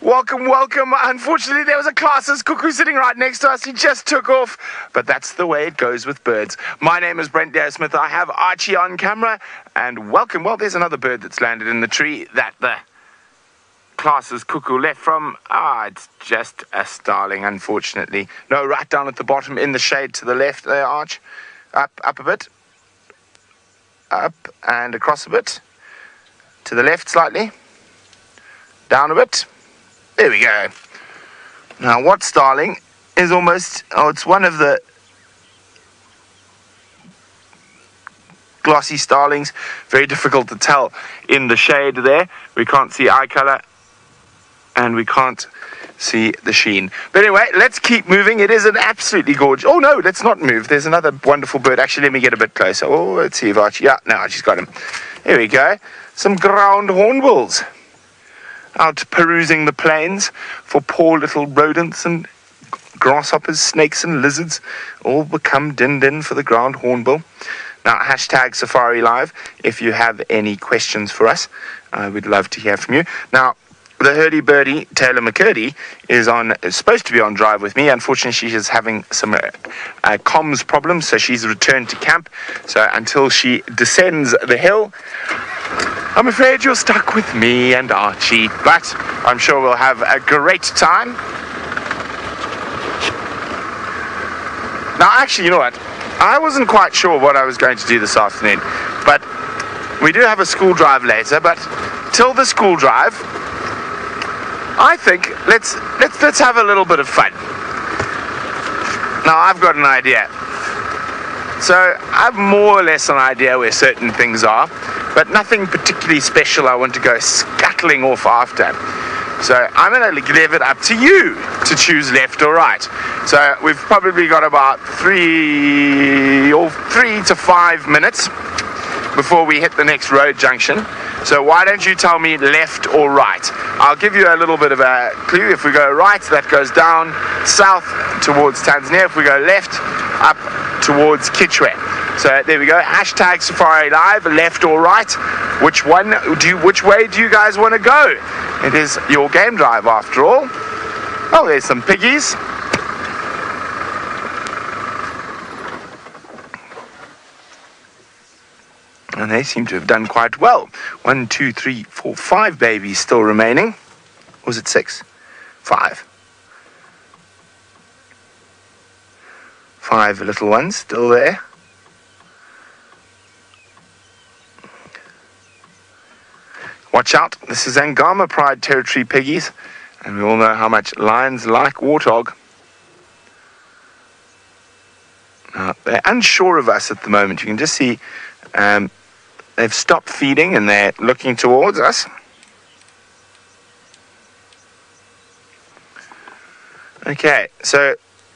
Welcome, welcome. Unfortunately, there was a classes cuckoo sitting right next to us. He just took off, but that's the way it goes with birds. My name is Brent Smith. I have Archie on camera, and welcome. Well, there's another bird that's landed in the tree that the classes cuckoo left from. It's just a starling, unfortunately. No, right down at the bottom in the shade to the left there, Arch. Up a bit. Up and across a bit. To the left slightly. Down a bit. There we go. Now, what starling is almost... it's one of the glossy starlings. Very difficult to tell in the shade there. We can't see eye color. And we can't see the sheen. But anyway, let's keep moving. It is an absolutely gorgeous... Oh, no, let's not move. There's another wonderful bird. Actually, let me get a bit closer. Oh, let's see if Archie... Yeah, no, Archie's got him. Here we go. Some ground hornbills. Out perusing the plains for poor little rodents and grasshoppers, snakes and lizards. All become din-din for the ground hornbill. Now, hashtag Safari Live. If you have any questions for us, I would love to hear from you. Now, the hurdy-birdie, Taylor McCurdy, is supposed to be on drive with me. Unfortunately, she is having some comms problems, so she's returned to camp. So until she descends the hill, I'm afraid you're stuck with me and Archie. But I'm sure we'll have a great time. Now, actually, you know what? I wasn't quite sure what I was going to do this afternoon. But we do have a school drive later. But till the school drive, I think let's have a little bit of fun. Now, I've got an idea. So I have more or less an idea where certain things are, but nothing particularly special I want to go scuttling off after. So I'm going to leave it up to you to choose left or right. So we've probably got about 3 to 5 minutes before we hit the next road junction. So why don't you tell me left or right? I'll give you a little bit of a clue. If we go right, that goes down south towards Tanzania. If we go left, up towards Chitwa. So there we go. Hashtag Safari Live, left or right. Which way do you guys want to go? It is your game drive after all. Oh, there's some piggies. And they seem to have done quite well. 1, 2, 3, 4, 5 babies still remaining. Or was it 6? 5. 5 little ones still there. Watch out. This is Angama Pride Territory piggies. And we all know how much lions like warthog. Now, they're unsure of us at the moment. You can just see... they've stopped feeding and they're looking towards us. Okay, so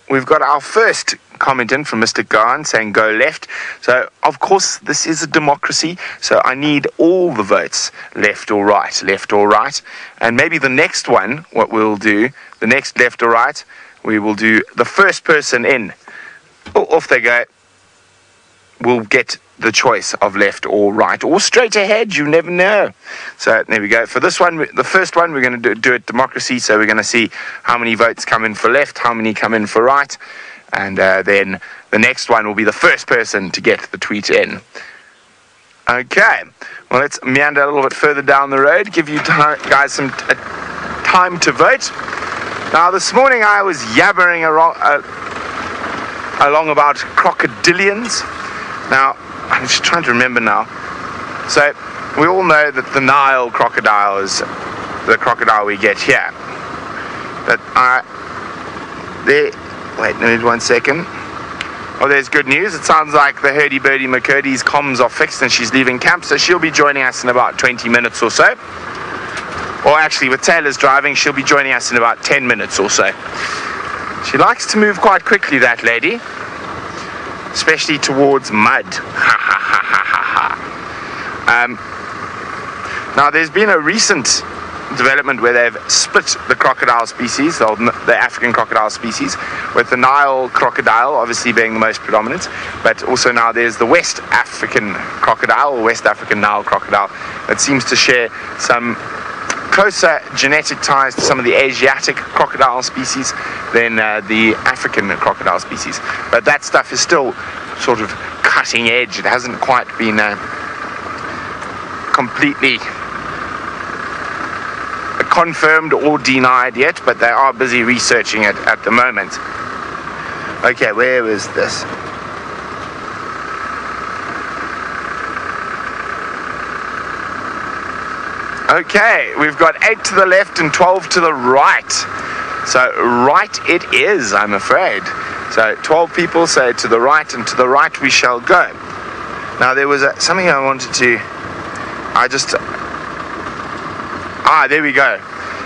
we've got our first comment in from Mr. Garn saying go left. So, of course, this is a democracy, so I need all the votes, left or right, left or right. And maybe the next one, what we'll do, the next left or right, we will do the first person in. Oh, off they go. We'll get the choice of left or right or straight ahead. You never know. So there we go. For this one, the first one, we're going to do it democracy. So we're going to see how many votes come in for left, how many come in for right. And then the next one will be the first person to get the tweet in. Okay. Well, let's meander a little bit further down the road. Give you guys some time to vote. Now, this morning I was yabbering along about crocodilians. Now, I'm just trying to remember now. So, we all know that the Nile crocodile is the crocodile we get here. But wait, wait 1 second. Oh, there's good news. It sounds like the hurdy-birdie McCurdy's comms are fixed and she's leaving camp, so she'll be joining us in about 20 minutes or so. Or actually, with Taylor's driving, she'll be joining us in about 10 minutes or so. She likes to move quite quickly, that lady. Especially towards mud. Now, there's been a recent development where they've split the crocodile species, the African crocodile species, with the Nile crocodile obviously being the most predominant, but also now there's the West African crocodile, or West African Nile crocodile, that seems to share some closer genetic ties to some of the Asiatic crocodile species than the African crocodile species. But that stuff is still sort of cutting edge. It hasn't quite been completely confirmed or denied yet, but they are busy researching it at the moment. Okay, where was this? Okay, we've got 8 to the left and 12 to the right. So right it is, I'm afraid. So 12 people say to the right, and to the right we shall go. Now there was something I wanted to... there we go.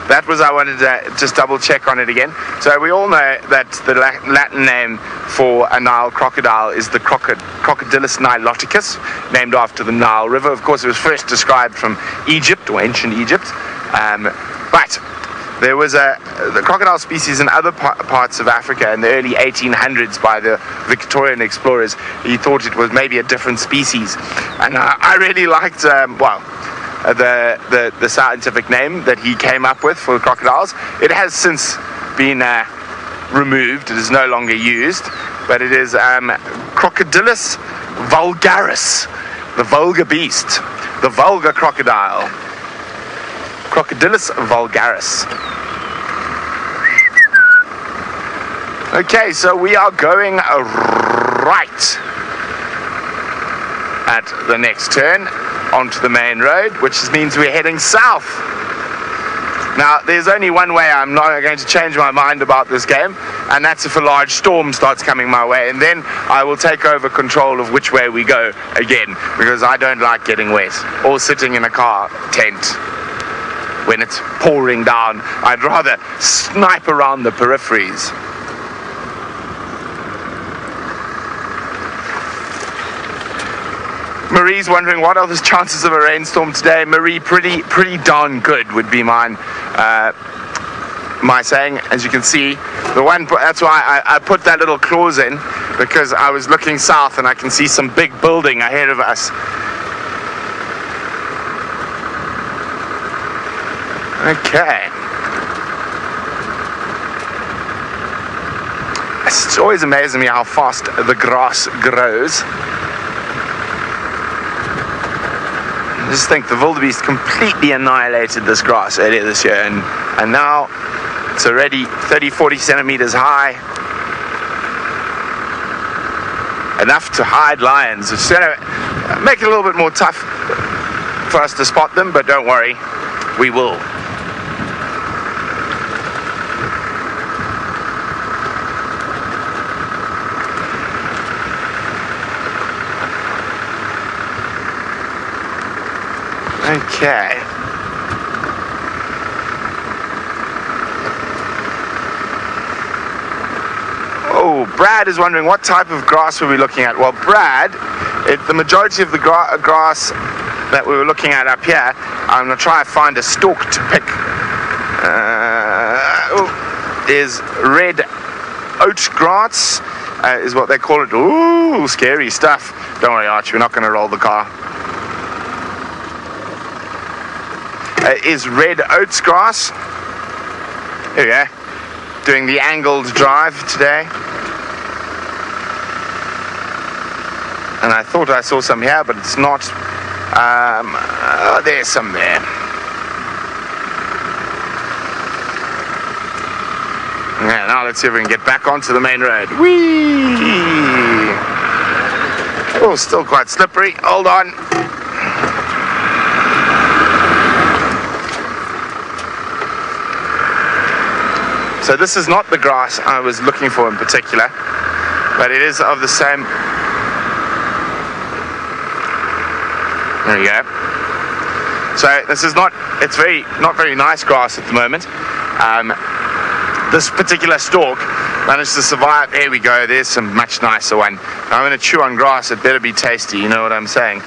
That was, I wanted to just double check on it again. So we all know that the Latin name for a Nile crocodile is the Crocodilus niloticus, named after the Nile River. Of course, it was first described from Egypt, or ancient Egypt. But there was the crocodile species in other parts of Africa in the early 1800s by the Victorian explorers. He thought it was maybe a different species. And I really liked, the scientific name that he came up with for the crocodiles. It has since been removed. It is no longer used, but it is Crocodilus vulgaris, the vulgar beast, the vulgar crocodile. Crocodilus vulgaris. Okay, so we are going right at the next turn onto the main road, which means we're heading south. Now, there's only one way I'm not going to change my mind about this game, and that's if a large storm starts coming my way, and then I will take over control of which way we go again, because I don't like getting wet or sitting in a car tent when it's pouring down. I'd rather snipe around the peripheries. Marie's wondering what are the chances of a rainstorm today. Marie, pretty darn good would be my saying. As you can see, that's why I put that little clause in, because I was looking south and I can see some big building ahead of us. Okay. It's always amazing me how fast the grass grows. I just think the wildebeest completely annihilated this grass earlier this year, and now it's already 30-40 centimeters high, enough to hide lions. It's going to make it a little bit more tough for us to spot them, but don't worry, we will. Okay. Oh, Brad is wondering what type of grass were we looking at. Well, Brad, the majority of the grass that we were looking at up here, I'm going to try and find a stalk to pick, is red oat grass, is what they call it. Ooh, scary stuff. Don't worry, Archie, we're not going to roll the car. Is red oats grass. Here we go. Doing the angled drive today. And I thought I saw some here, but it's not. There's some there. Yeah, now let's see if we can get back onto the main road. Whee! Oh, still quite slippery. Hold on. So this is not the grass I was looking for in particular, but it is of the same. There we go. So this is not, it's not very nice grass at the moment. This particular stalk managed to survive. There we go, there's some much nicer one. I'm going to chew on grass, it better be tasty, you know what I'm saying.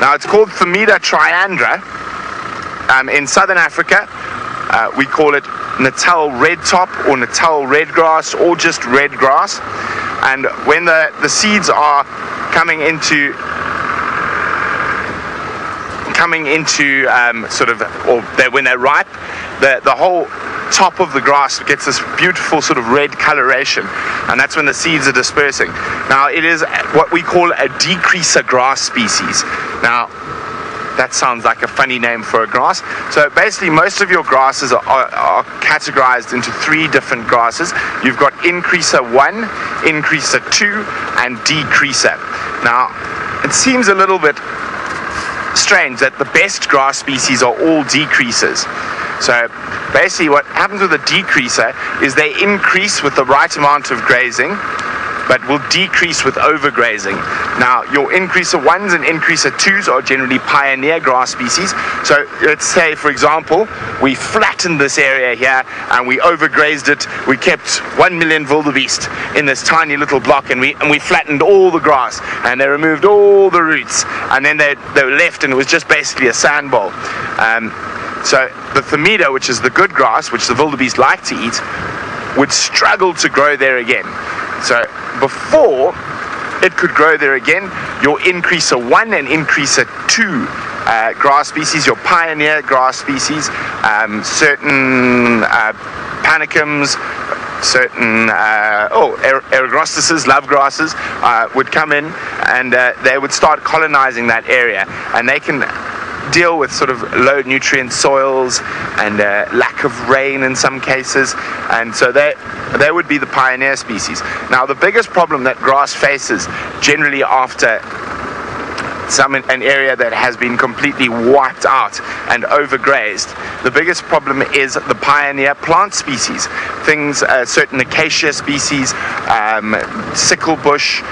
Now it's called Themida triandra. In southern Africa, we call it Natal red top or Natal red grass or just red grass. And when the seeds are coming coming into when they're ripe, the whole top of the grass gets this beautiful sort of red coloration, and that's when the seeds are dispersing. Now, it is what we call a decreaser grass species. Now, that sounds like a funny name for a grass. So basically, most of your grasses are categorized into 3 different grasses. You've got increaser 1, increaser 2, and decreaser. Now, it seems a little bit strange that the best grass species are all decreasers. So basically what happens with a decreaser is they increase with the right amount of grazing, but will decrease with overgrazing. Now, your increaser 1s and increaser 2s are generally pioneer grass species. So let's say, for example, we flattened this area here and we overgrazed it. We kept 1 million wildebeest in this tiny little block, and we flattened all the grass, and they removed all the roots, and then they were left, and it was just basically a sand bowl. So the Thermida, which is the good grass, which the wildebeest like to eat, would struggle to grow there again. So before it could grow there again, your increaser 1 and increaser 2 grass species, your pioneer grass species, certain panicums, certain eragrostices, love grasses, would come in, and they would start colonizing that area, and they can deal with sort of low nutrient soils and lack of rain in some cases, and so they would be the pioneer species. Now, the biggest problem that grass faces generally after an area that has been completely wiped out and overgrazed, the biggest problem is the pioneer plant species, things, certain acacia species, sickle bush,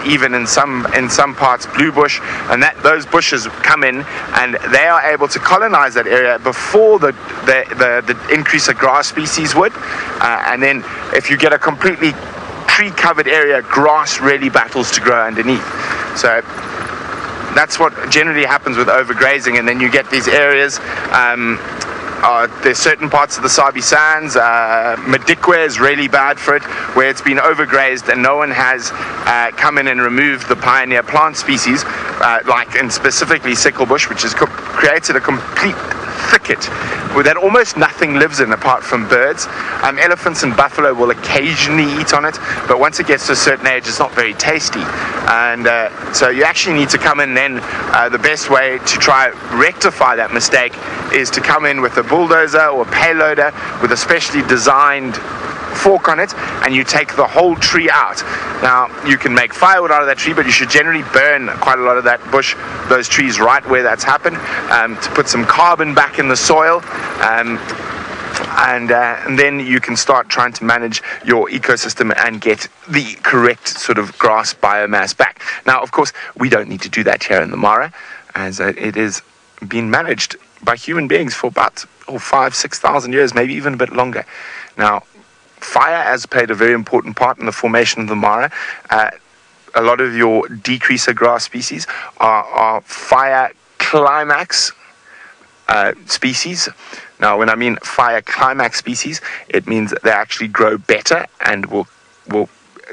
even in some parts blue bush, and those bushes come in and they are able to colonize that area before the increase of grass species would, and then if you get a completely tree covered area, grass really battles to grow underneath. So that's what generally happens with overgrazing, and then you get these areas. There's certain parts of the Sabi sands, Madikwe is really bad for it, where it's been overgrazed and no one has come in and removed the pioneer plant species, and specifically sickle bush, which has created a complete thicket where that almost nothing lives in apart from birds. Elephants and buffalo will occasionally eat on it, but once it gets to a certain age, it's not very tasty. And so you actually need to come in then. The best way to try rectify that mistake is to come in with a bulldozer or a payloader with a specially designed fork on it, and you take the whole tree out. Now, you can make firewood out of that tree, but you should generally burn quite a lot of that bush, those trees, right where that's happened, to put some carbon back in the soil, and then you can start trying to manage your ecosystem and get the correct sort of grass biomass back. Now, of course, we don't need to do that here in the Mara, as it is being managed by human beings for about 5,000-6,000 years, maybe even a bit longer. Now, fire has played a very important part in the formation of the Mara. A lot of your decreaser grass species are fire climax species. Now, when I mean fire climax species, it means that they actually grow better and will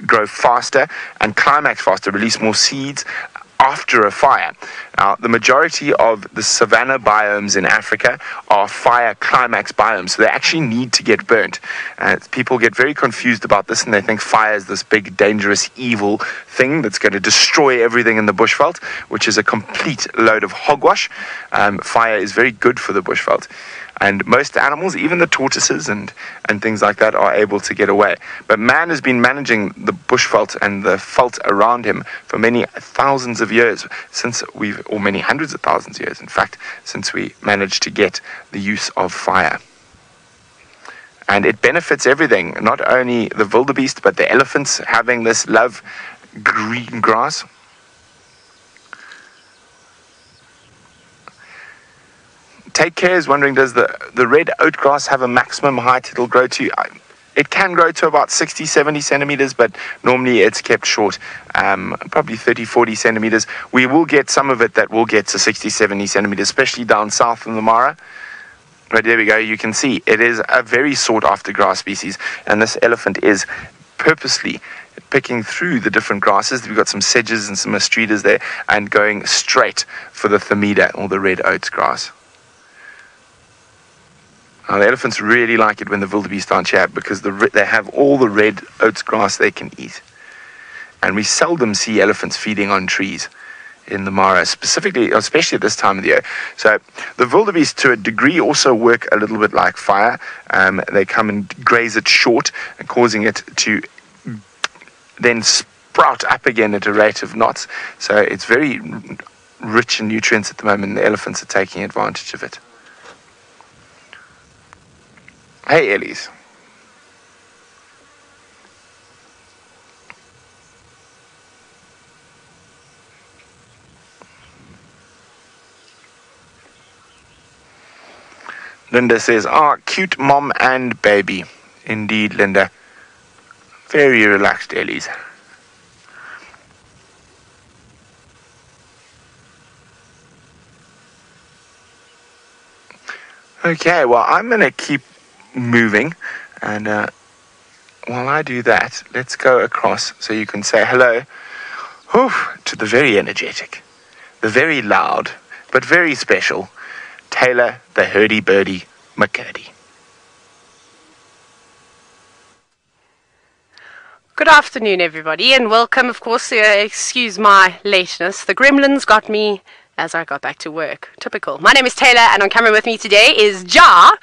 grow faster and climax faster, release more seeds after a fire. Now, the majority of the savanna biomes in Africa are fire climax biomes, so they actually need to get burnt. People get very confused about this, and they think fire is this big, dangerous, evil thing that's going to destroy everything in the bushveld, which is a complete load of hogwash. Fire is very good for the bushveld. And most animals, even the tortoises and things like that, are able to get away. But man has been managing the bushveld and the veld around him for many thousands of years, or many hundreds of thousands of years, in fact, since we managed to get the use of fire. And it benefits everything, not only the wildebeest, but the elephants having this love green grass. Take Care is wondering, does the red oatgrass have a maximum height it'll grow to? It can grow to about 60-70 centimeters, but normally it's kept short, probably 30-40 centimeters. We will get some of it that will get to 60-70 centimeters, especially down south in the Mara. But there we go, you can see it is a very sought after grass species, and this elephant is purposely picking through the different grasses. We've got some sedges and some mistreaters there, and going straight for the thamida, or the red oats grass. Now, the elephants really like it when the wildebeest aren't here, because they have all the red oats grass they can eat. And we seldom see elephants feeding on trees in the Mara, especially at this time of the year. So the wildebeest, to a degree, also work a little bit like fire. They come and graze it short, and causing it to then sprout up again at a rate of knots. So it's very rich in nutrients at the moment, and the elephants are taking advantage of it. Hey, Ellies. Linda says, cute mom and baby. Indeed, Linda. Very relaxed, Ellies. Okay, well, I'm going to keep moving, and while I do that, let's go across so you can say hello to the very energetic, the very loud, but very special Taylor the hurdy-burdy McCurdy. Good afternoon, everybody, and welcome. Of course, excuse my lateness. The gremlins got me as I got back to work. Typical. My name is Taylor, and on camera with me today is Jar.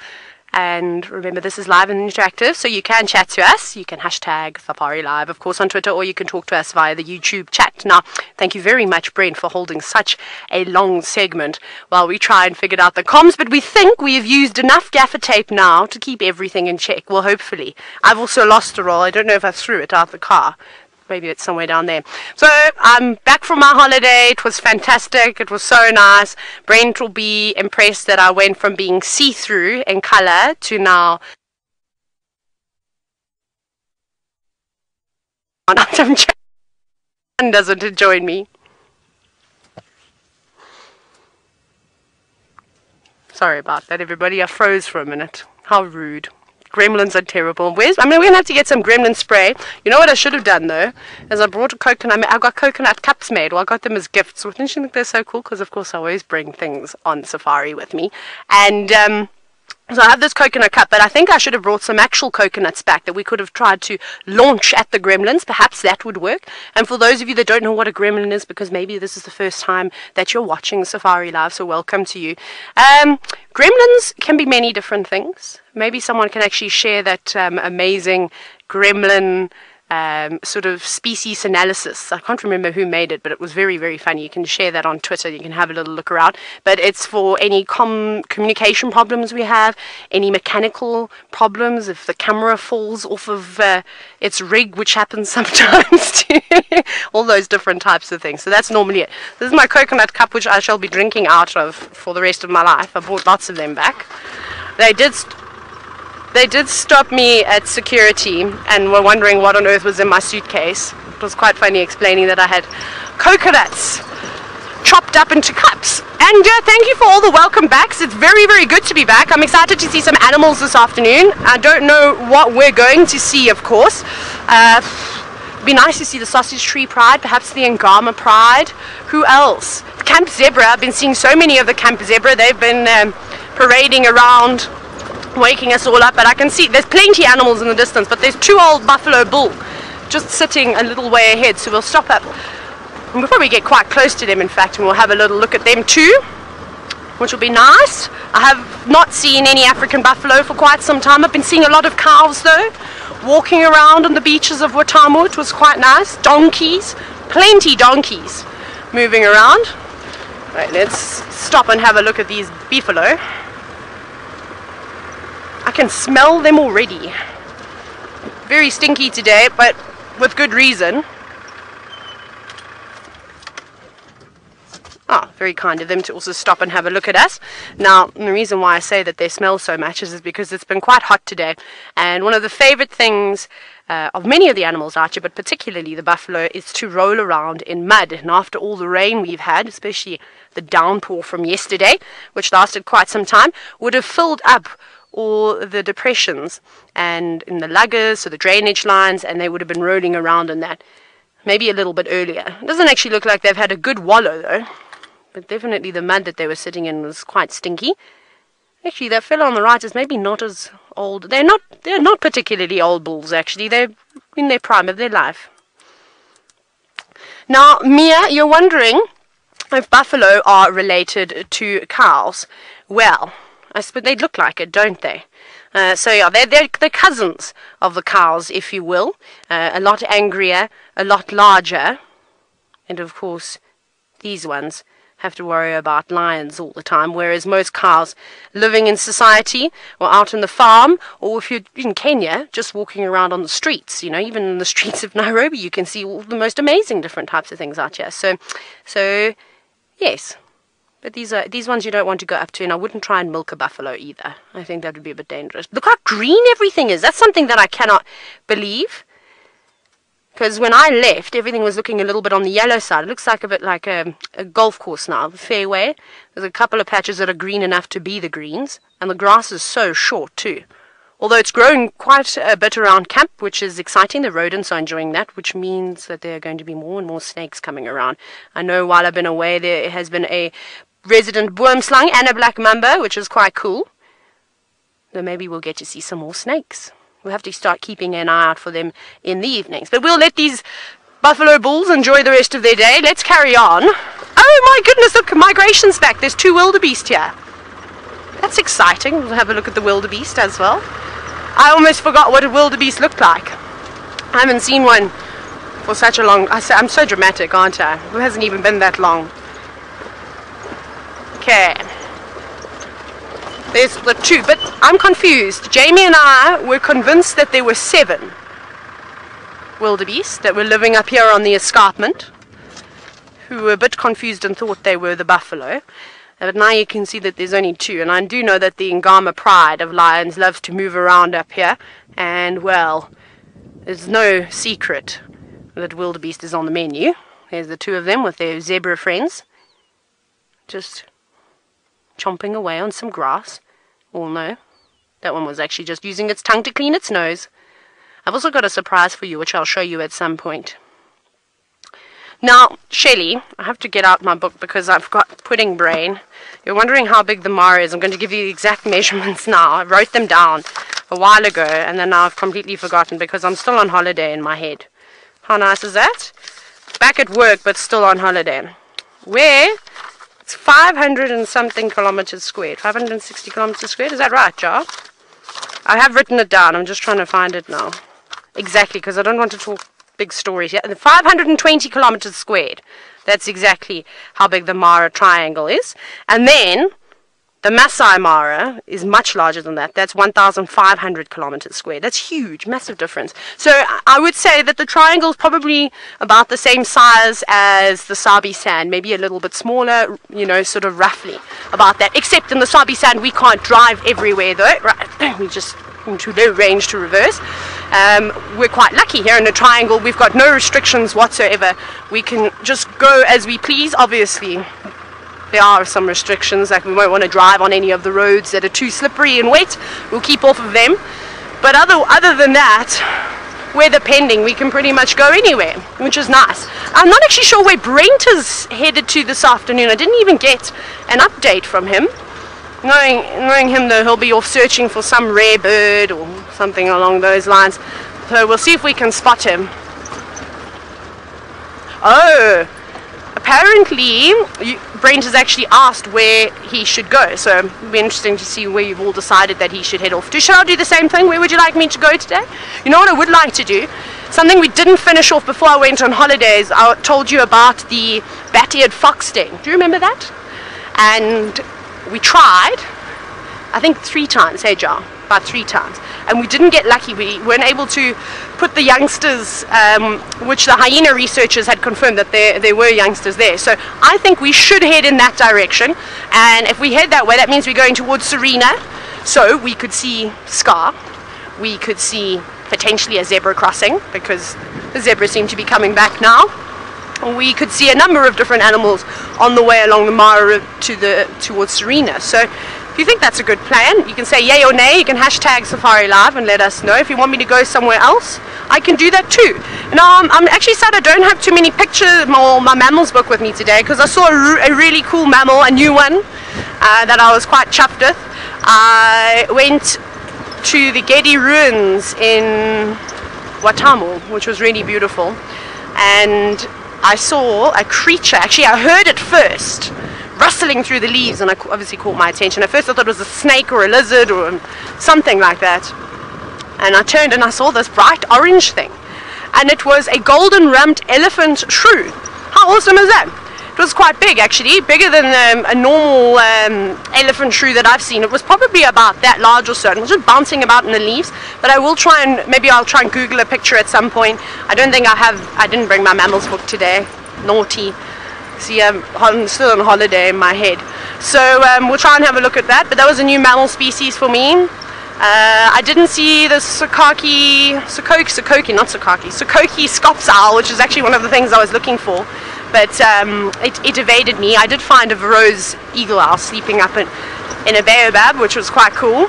And remember, this is live and interactive, so you can chat to us. You can hashtag Safari Live, of course, on Twitter, or you can talk to us via the YouTube chat. Now, thank you very much, Brent, for holding such a long segment while we try and figure out the comms, but we think we have used enough gaffer tape now to keep everything in check. Well, hopefully. I've also lost a roll. I don't know if I threw it out the car. Maybe it's somewhere down there. So I'm back from my holiday. It was fantastic. It was so nice. Brent will be impressed that I went from being see-through in color to now doesn't join me. Sorry about that, everybody. I froze for a minute. How rude. Gremlins are terrible. We're going to have to get some gremlin spray. You know what I should have done, though? Is I brought a coconut. I got coconut cups made. Well, I got them as gifts. Didn't you think they're so cool? Because, of course, I always bring things on safari with me. And so I have this coconut cup, but I think I should have brought some actual coconuts back that we could have tried to launch at the gremlins. Perhaps that would work. And for those of you that don't know what a gremlin is, because maybe this is the first time that you're watching Safari Live, so welcome to you. Gremlins can be many different things. Maybe someone can actually share that amazing gremlin sort of species analysis. I can't remember who made it, but it was very, very funny. You can share that on Twitter. You can have a little look around. But it's for any communication problems we have, any mechanical problems, if the camera falls off of its rig, which happens sometimes too. All those different types of things. So that's normally it. This is my coconut cup, which I shall be drinking out of for the rest of my life. I bought lots of them back. They did stop me at security and were wondering what on earth was in my suitcase. It was quite funny explaining that I had coconuts chopped up into cups. And thank you for all the welcome backs. It's very, very good to be back. I'm excited to see some animals this afternoon. I don't know what we're going to see, of course. It'd be nice to see the sausage tree pride, perhaps the Angama pride. Who else? The camp zebra. I've been seeing so many of the camp zebra. They've been parading around, waking us all up, but I can see there's plenty of animals in the distance, but there's two old buffalo bull just sitting a little way ahead, so we'll stop up and we'll probably get quite close to them, in fact, and we'll have a little look at them too, which will be nice. I have not seen any African buffalo for quite some time. I've been seeing a lot of cows though, walking around on the beaches of Watamu. It was quite nice. Donkeys, plenty donkeys moving around. Right, let's stop and have a look at these beefalo. I can smell them already. Very stinky today, but with good reason. Very kind of them to also stop and have a look at us. Now, the reason why I say that they smell so much is because it's been quite hot today. And one of the favorite things of many of the animals out here, but particularly the buffalo, is to roll around in mud. And after all the rain we've had, especially the downpour from yesterday, which lasted quite some time, would have filled up or the depressions and in the luggers, so the drainage lines, and they would have been rolling around in that. Maybe a little bit earlier. It doesn't actually look like they've had a good wallow though, but definitely the mud that they were sitting in was quite stinky. Actually, that fellow on the right is maybe not as old. They're not particularly old bulls actually. They're in their prime of their life. Now, Mia, you're wondering if buffalo are related to cows. Well, I suppose they look like it, don't they? So yeah, they're cousins of the cows, if you will. A lot angrier, a lot larger. And of course, these ones have to worry about lions all the time, whereas most cows living in society or out on the farm, or if you're in Kenya, just walking around on the streets, you know, even in the streets of Nairobi, you can see all the most amazing different types of things out here. So yes. But these ones you don't want to go up to, and I wouldn't try and milk a buffalo either. I think that would be a bit dangerous. Look how green everything is. That's something that I cannot believe. Because when I left, everything was looking a little bit on the yellow side. It looks like a bit like a golf course now, the fairway. There's a couple of patches that are green enough to be the greens, and the grass is so short too. Although it's grown quite a bit around camp, which is exciting. The rodents are enjoying that, which means that there are going to be more and more snakes coming around. I know while I've been away, there has been a resident boomslang and a black mamba, which is quite cool. So maybe we'll get to see some more snakes. We'll have to start keeping an eye out for them in the evenings. But we'll let these buffalo bulls enjoy the rest of their day. Let's carry on. Oh my goodness, look, migration's back. There's 2 wildebeest here. That's exciting. We'll have a look at the wildebeest as well. I almost forgot what a wildebeest looked like. I haven't seen one for such a long... I'm so dramatic, aren't I? It hasn't even been that long. Okay. There's the 2, but I'm confused. Jamie and I were convinced that there were 7 wildebeest that were living up here on the escarpment, who were a bit confused and thought they were the buffalo. But now you can see that there's only 2, and I do know that the Angama pride of lions loves to move around up here, and well, there's no secret that wildebeest is on the menu. There's the 2 of them with their zebra friends, just chomping away on some grass. Oh no, that one was actually just using its tongue to clean its nose. I've also got a surprise for you, which I'll show you at some point. Now, Shelley, I have to get out my book because I've got pudding brain. You're wondering how big the mara is. I'm going to give you the exact measurements now. I wrote them down a while ago, and then now I've completely forgotten because I'm still on holiday in my head. How nice is that? Back at work, but still on holiday. Where? It's 500 and something kilometers squared. 560 kilometers squared. Is that right, Jar? I have written it down. I'm just trying to find it now. Exactly, because I don't want to talk big stories here. 520 kilometers squared. That's exactly how big the Mara Triangle is. And then the Masai Mara is much larger than that. That's 1,500 kilometers squared. That's huge, massive difference. So I would say that the triangle is probably about the same size as the Sabi sand, maybe a little bit smaller, you know, sort of roughly about that. Except in the Sabi sand, we can't drive everywhere though. Right? We just into low range to reverse. We're quite lucky here in the triangle. We've got no restrictions whatsoever. We can just go as we please. Obviously, there are some restrictions, like we won't want to drive on any of the roads that are too slippery and wet. We'll keep off of them. But other than that, weather pending, we can pretty much go anywhere, which is nice. I'm not actually sure where Brent is headed to this afternoon. I didn't even get an update from him. Knowing him though, he'll be off searching for some rare bird or something along those lines. So we'll see if we can spot him. Oh, apparently Brent has actually asked where he should go. So it'll be interesting to see where you've all decided that he should head off to. Shall I do the same thing? Where would you like me to go today? You know what I would like to do? Something we didn't finish off before I went on holidays. I told you about the bat-eared fox sting. Do you remember that? And we tried, I think 3 times, hey Jar, about 3 times, and we didn't get lucky. We weren't able to put the youngsters, which the hyena researchers had confirmed that there were youngsters there. So I think we should head in that direction, and if we head that way, that means we're going towards Serena, so we could see Scar, we could see potentially a zebra crossing, because the zebras seem to be coming back now. We could see a number of different animals on the way along the Mara towards Serena. So If you think that's a good plan, you can say yay or nay. You can hashtag Safari Live and let us know. If you want me to go somewhere else, I can do that too. Now, I'm actually sad I don't have too many pictures or my mammals book with me today, because I saw a really cool mammal, a new one, that I was quite chuffed with. I went to the Gedi ruins in Watamu, which was really beautiful, and I saw a creature. Actually, I heard it first rustling through the leaves, and it obviously caught my attention. At first I thought it was a snake or a lizard or something like that, and I turned and I saw this bright orange thing, and it was a golden rumped elephant shrew. How awesome is that? It was quite big, actually, bigger than a normal elephant shrew that I've seen. It was probably about that large or so. It was just bouncing about in the leaves, but I will try and, maybe I'll try and Google a picture at some point. I don't think I didn't bring my mammals book today. Naughty. See, I'm still on holiday in my head. So we'll try and have a look at that, but that was a new mammal species for me. I didn't see the Sokoki Scops owl, which is actually one of the things I was looking for, but it evaded me. I did find a Verreaux's eagle owl sleeping up in a baobab, which was quite cool.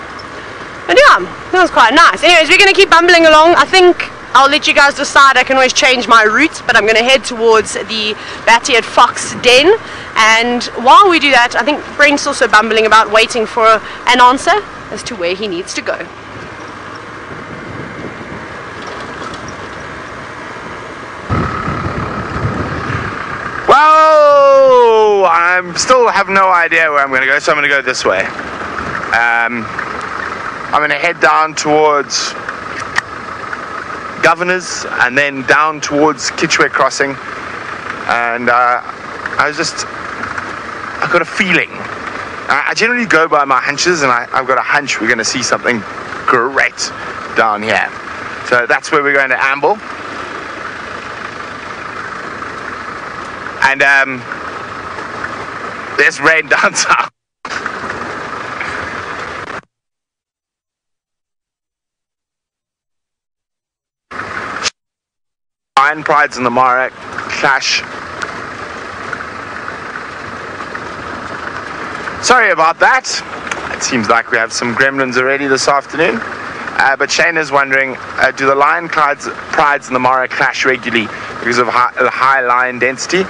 But yeah, that was quite nice. Anyways, we're going to keep bumbling along. I think I'll let you guys decide. I can always change my route, but I'm going to head towards the bat-eared fox den. And while we do that, I think Brent's also bumbling about, waiting for an answer as to where he needs to go. Well, I still have no idea where I'm going to go, so I'm going to go this way. I'm going to head down towards Governors and then down towards Chitwa crossing, and I got a feeling. I generally go by my hunches, and I've got a hunch we're going to see something great down here. So that's where we're going to amble. And there's rain down south. Lion prides and the Mara clash. Sorry about that. It seems like we have some gremlins already this afternoon. But Shane is wondering, do the lion prides and the Mara clash regularly because of high lion density?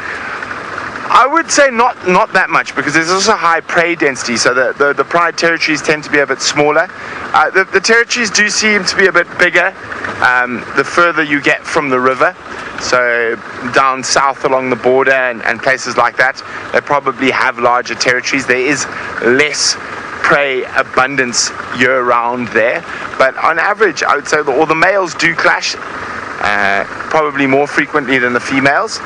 I would say not that much, because there's also high prey density, so the pride territories tend to be a bit smaller. The territories do seem to be a bit bigger the further you get from the river. So down south along the border and places like that, they probably have larger territories. There is less prey abundance year-round there, but on average I would say all the males do clash, probably more frequently than the females,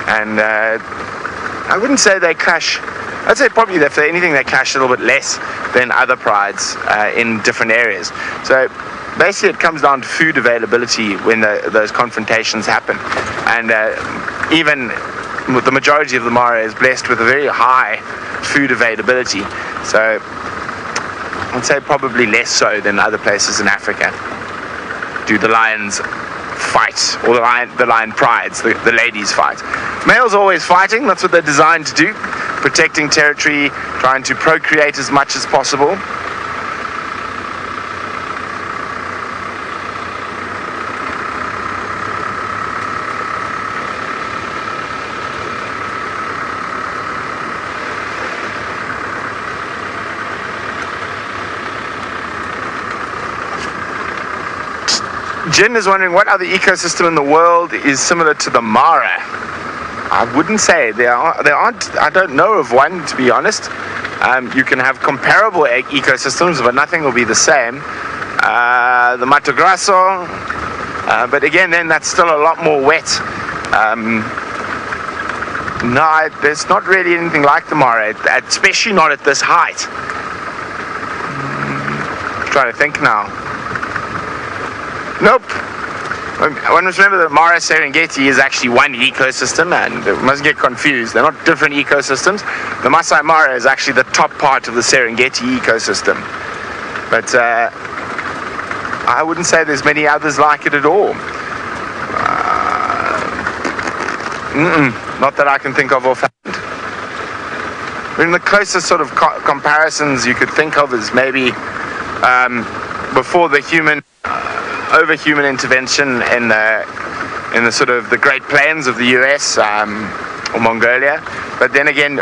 and I wouldn't say they clash. I'd say probably, if anything, they clash a little bit less than other prides in different areas. So basically it comes down to food availability when those confrontations happen, and even the majority of the Mara is blessed with a very high food availability, so I'd say probably less so than other places in Africa do the lions fight, or the lion prides, the ladies fight. Males are always fighting. That's what they're designed to do, protecting territory, trying to procreate as much as possible. Jin is wondering what other ecosystem in the world is similar to the Mara. I wouldn't say there aren't. I don't know of one, to be honest. You can have comparable ecosystems, but nothing will be the same. The Mato Grosso, but again, then that's still a lot more wet. No, there's not really anything like the Mara, especially not at this height. I'm trying to think now. Nope. One must remember that Mara Serengeti is actually one ecosystem, and we mustn't get confused. They're not different ecosystems. The Masai Mara is actually the top part of the Serengeti ecosystem. But I wouldn't say there's many others like it at all. Not that I can think of offhand. I mean, the closest sort of comparisons you could think of is maybe before the over-human intervention in the sort of the Great Plains of the US or Mongolia. But then again,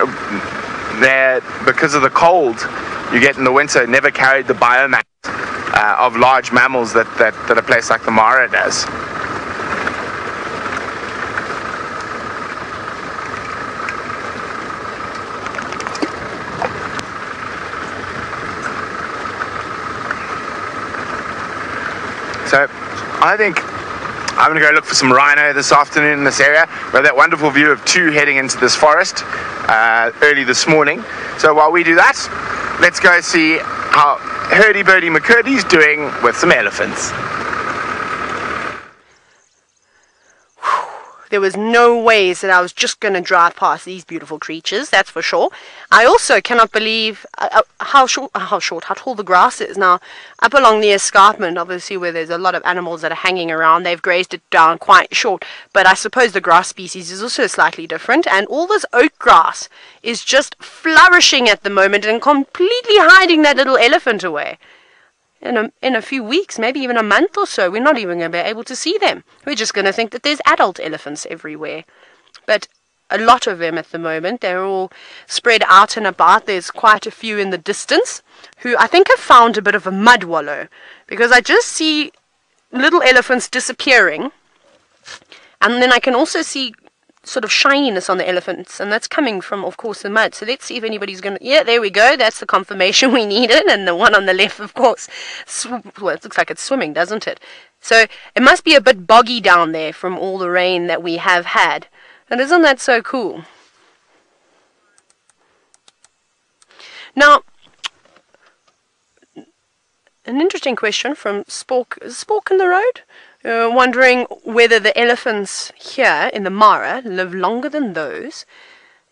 because of the cold you get in the winter, never carried the biomass of large mammals that a place like the Mara does. So I think I'm going to go look for some rhino this afternoon in this area. We have that wonderful view of two heading into this forest early this morning. So while we do that, let's go see how Hurdy-Burdy McCurdy's doing with some elephants. There was no ways that I was just going to drive past these beautiful creatures, that's for sure. I also cannot believe how tall the grass is. Now, up along the escarpment, obviously where there's a lot of animals that are hanging around, they've grazed it down quite short. But I suppose the grass species is also slightly different. And all this oak grass is just flourishing at the moment and completely hiding that little elephant away. In a few weeks, maybe even a month or so, we're not even going to be able to see them. We're just going to think that there's adult elephants everywhere. But a lot of them at the moment, they're all spread out and about. There's quite a few in the distance who I think have found a bit of a mud wallow, because I just see little elephants disappearing, and then I can also see sort of shininess on the elephants, and that's coming from, of course, the mud. So let's see if anybody's going to... Yeah, there we go. That's the confirmation we needed. And the one on the left, of course, well, it looks like it's swimming, doesn't it? So it must be a bit boggy down there from all the rain that we have had. And isn't that so cool? Now, an interesting question from Spork. Is Spork in the road? Wondering whether the elephants here in the Mara live longer than those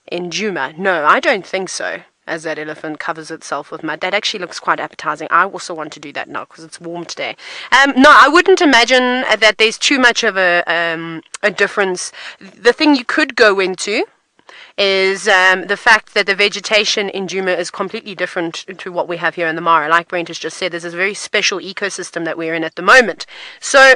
in Djuma. No, I don't think so, as that elephant covers itself with mud. That actually looks quite appetizing. I also want to do that now because it's warm today. No, I wouldn't imagine that there's too much of a difference. The thing you could go into is the fact that the vegetation in Djuma is completely different to what we have here in the Mara. Like Brent has just said, there's this very special ecosystem that we're in at the moment. So,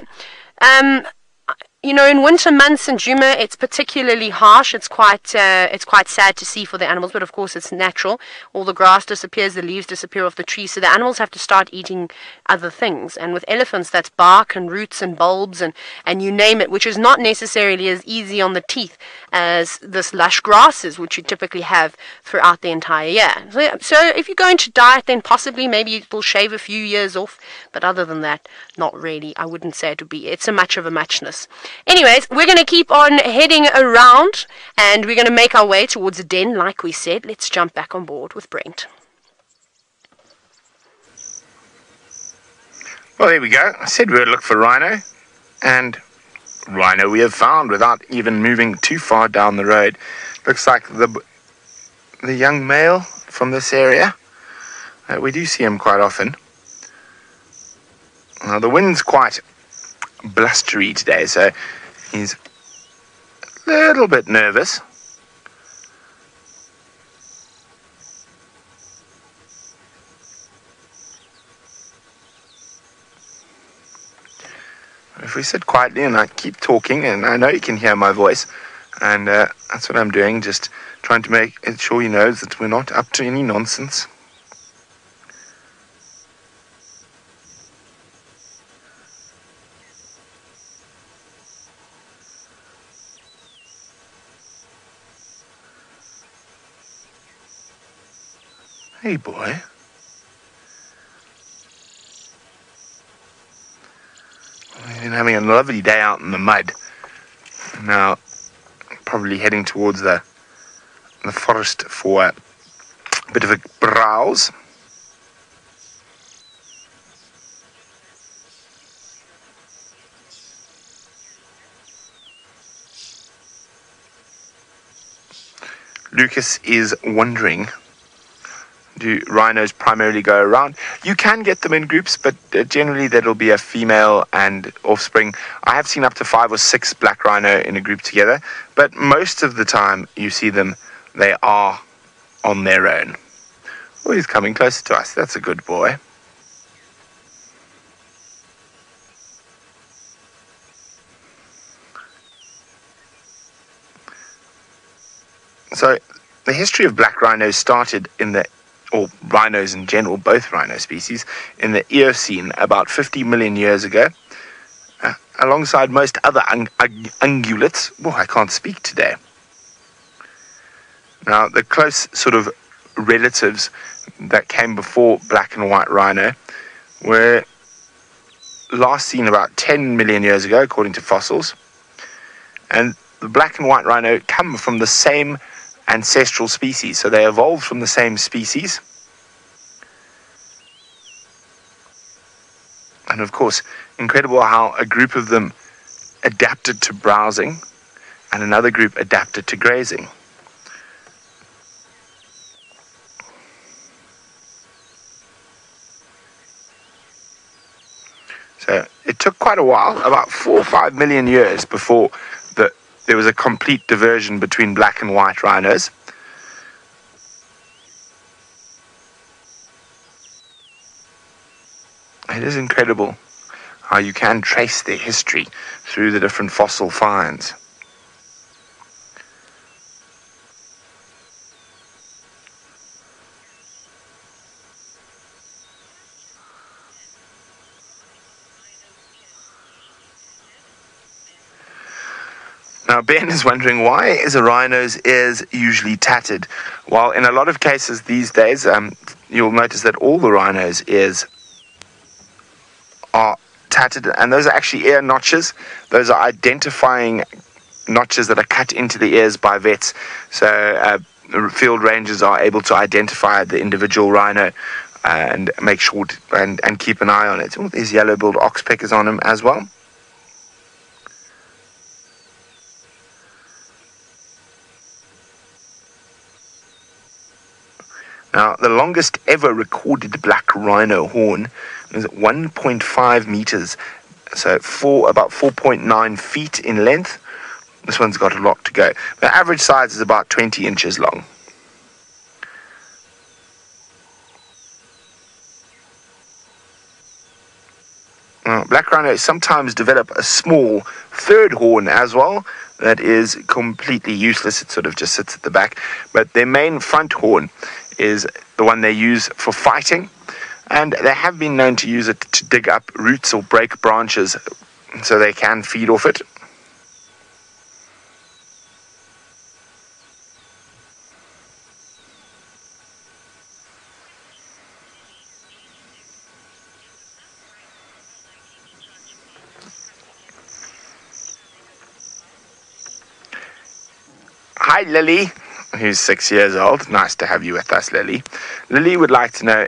you know, in winter months in Djuma, it's particularly harsh. It's quite sad to see for the animals, but of course it's natural. All the grass disappears, the leaves disappear off the trees, so the animals have to start eating other things. And with elephants, that's bark and roots and bulbs and you name it, which is not necessarily as easy on the teeth as this lush grasses, which you typically have throughout the entire year. So if you're going to diet, then possibly maybe it will shave a few years off, but other than that, not really. I wouldn't say it would be. It's a much of a muchness. Anyways, we're going to keep on heading around, and we're going to make our way towards the den, like we said. Let's jump back on board with Brent. Well, there we go. I said we would look for rhino, and rhino we have found without even moving too far down the road. Looks like the young male from this area. We do see him quite often. Now, the wind's quite blustery today, so he's a little bit nervous. If we sit quietly and I keep talking, and I know you can hear my voice, and that's what I'm doing, just trying to make sure he knows that we're not up to any nonsense. Hey, boy. We've been having a lovely day out in the mud. Now, probably heading towards the forest for a bit of a browse. Lucas is wondering, do rhinos primarily go around? You can get them in groups, but generally that'll be a female and offspring. I have seen up to 5 or 6 black rhino in a group together, but most of the time you see them, they are on their own. Oh, he's coming closer to us. That's a good boy. So the history of black rhinos started or rhinos in general, both rhino species, in the Eocene about 50 million years ago, alongside most other ungulates. Oh, I can't speak today. Now, the close sort of relatives that came before black and white rhino were last seen about 10 million years ago, according to fossils. And the black and white rhino come from the same ancestral species, so they evolved from the same species. And of course, incredible how a group of them adapted to browsing and another group adapted to grazing. So it took quite a while, about 4 or 5 million years, before there was a complete diversion between black and white rhinos. It is incredible how you can trace their history through the different fossil finds. Now, Ben is wondering, why is a rhino's ears usually tattered? Well, in a lot of cases these days, you'll notice that all the rhino's ears are tattered, and those are actually ear notches. Those are identifying notches that are cut into the ears by vets. So field rangers are able to identify the individual rhino and make sure and keep an eye on it. Oh, there's yellow-billed oxpeckers on him as well. Now, the longest ever recorded black rhino horn is 1.5 meters, so about 4.9 feet in length. This one's got a lot to go. The average size is about 20 inches long. Now, black rhinos sometimes develop a small third horn as well that is completely useless. It sort of just sits at the back. But their main front horn is the one they use for fighting, and they have been known to use it to dig up roots or break branches so they can feed off it. Hi, Lily, who's 6 years old. Nice to have you with us, Lily. Lily would like to know,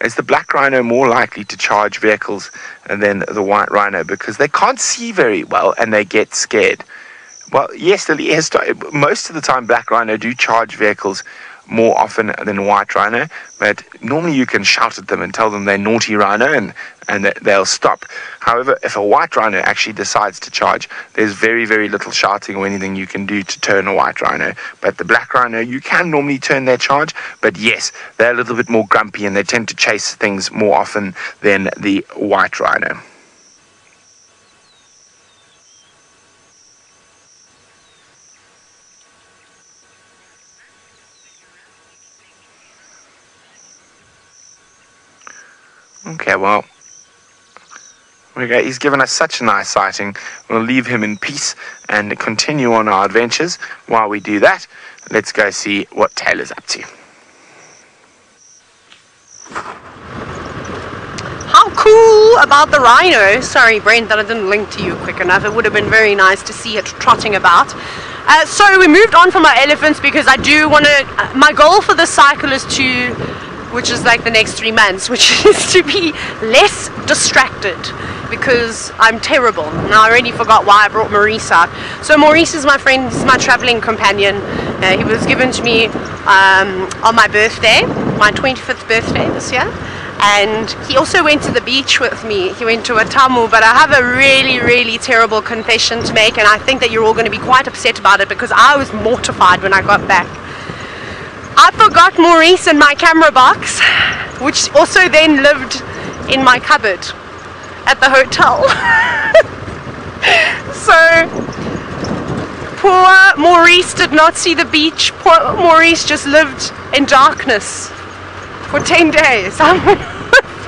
is the black rhino more likely to charge vehicles than the white rhino because they can't see very well and they get scared? Well, yes, Lily, most of the time black rhino do charge vehicles more often than white rhino, but normally you can shout at them and tell them they're naughty rhino and they'll stop. However, if a white rhino actually decides to charge, there's very, very little shouting or anything you can do to turn a white rhino. But the black rhino, you can normally turn their charge, but yes, they're a little bit more grumpy and they tend to chase things more often than the white rhino. Okay, well, he's given us such a nice sighting. We'll leave him in peace and continue on our adventures. While we do that, let's go see what Taylor's up to. How cool about the rhino. Sorry, Brent, that I didn't link to you quick enough. It would have been very nice to see it trotting about. So we moved on from our elephants because I do want to, my goal for this cycle is to, which is like the next 3 months, which is to be less distracted because I'm terrible. And I already forgot why I brought Maurice out. So Maurice is my friend, he's my traveling companion. He was given to me on my birthday, my 25th birthday this year. And he also went to the beach with me. He went to a tamu, but I have a really, really terrible confession to make, and I think that you're all going to be quite upset about it because I was mortified when I got back. I forgot Maurice in my camera box, which also then lived in my cupboard at the hotel. So poor Maurice did not see the beach. Poor Maurice just lived in darkness for 10 days. I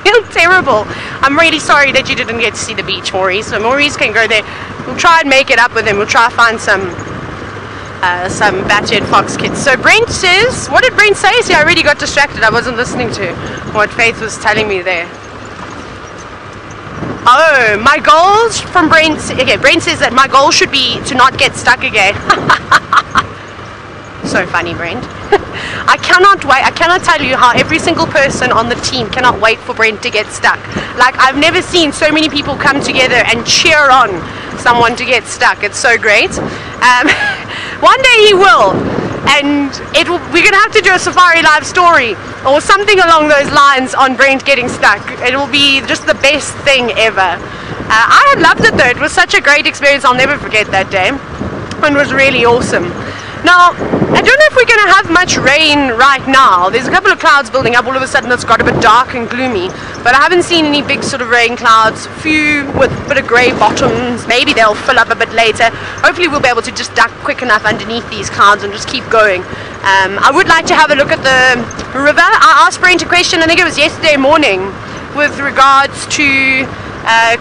feel terrible. I'm really sorry that you didn't get to see the beach, Maurice. So Maurice can go there. We'll try and make it up with him. We'll try to find some battered fox kids. So Brent says, what did Brent say? See, I really got distracted. I wasn't listening to what Faith was telling me there. Oh, my goals from Brent. Okay, Brent says that my goal should be to not get stuck again. So funny, Brent. I cannot wait. I cannot tell you how every single person on the team cannot wait for Brent to get stuck. Like, I've never seen so many people come together and cheer on someone to get stuck. It's so great. One day he will, and we're gonna have to do a safari live story or something along those lines on Brent getting stuck. It will be just the best thing ever. I had loved it though. It was such a great experience. I'll never forget that day. It was really awesome. Now, I don't know if we're going to have much rain right now. There's a couple of clouds building up. All of a sudden it's got a bit dark and gloomy. But I haven't seen any big sort of rain clouds. Few with a bit of grey bottoms. Maybe they'll fill up a bit later. Hopefully we'll be able to just duck quick enough underneath these clouds and just keep going. I would like to have a look at the river. I asked Brent a question, I think it was yesterday morning, with regards to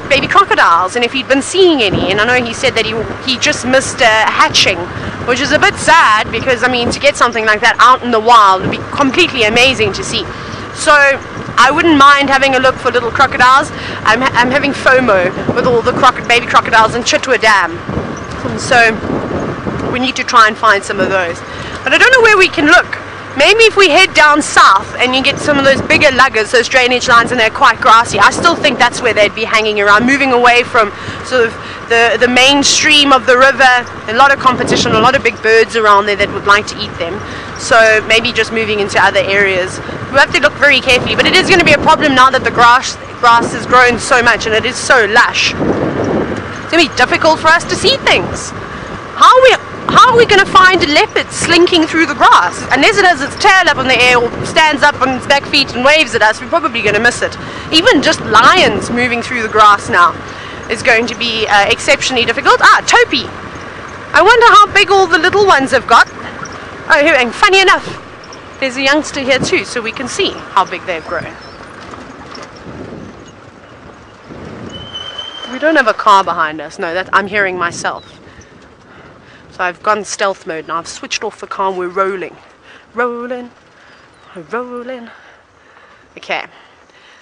baby crocodiles and if he'd been seeing any. And I know he said that he just missed hatching, which is a bit sad because, I mean, to get something like that out in the wild would be completely amazing to see. So I wouldn't mind having a look for little crocodiles. I'm having FOMO with all the baby crocodiles in Chitwa Dam. So we need to try and find some of those. But I don't know where we can look. Maybe if we head down south and you get some of those bigger luggers, those drainage lines, and they're quite grassy, I still think that's where they'd be hanging around, moving away from sort of the mainstream of the river. A lot of competition, a lot of big birds around there that would like to eat them. So maybe just moving into other areas. We have to look very carefully, but it is going to be a problem now that the grass has grown so much and it is so lush. It's going to be difficult for us to see things. How are we going to find a leopard slinking through the grass? Unless it has its tail up in the air or stands up on its back feet and waves at us, we're probably going to miss it. Even just lions moving through the grass now is going to be exceptionally difficult. Topi. I wonder how big all the little ones have got. Oh, and funny enough, there's a youngster here too, so we can see how big they've grown. We don't have a car behind us. No, I'm hearing myself. So I've gone stealth mode now. I've switched off the car and we're rolling. Rolling. Okay.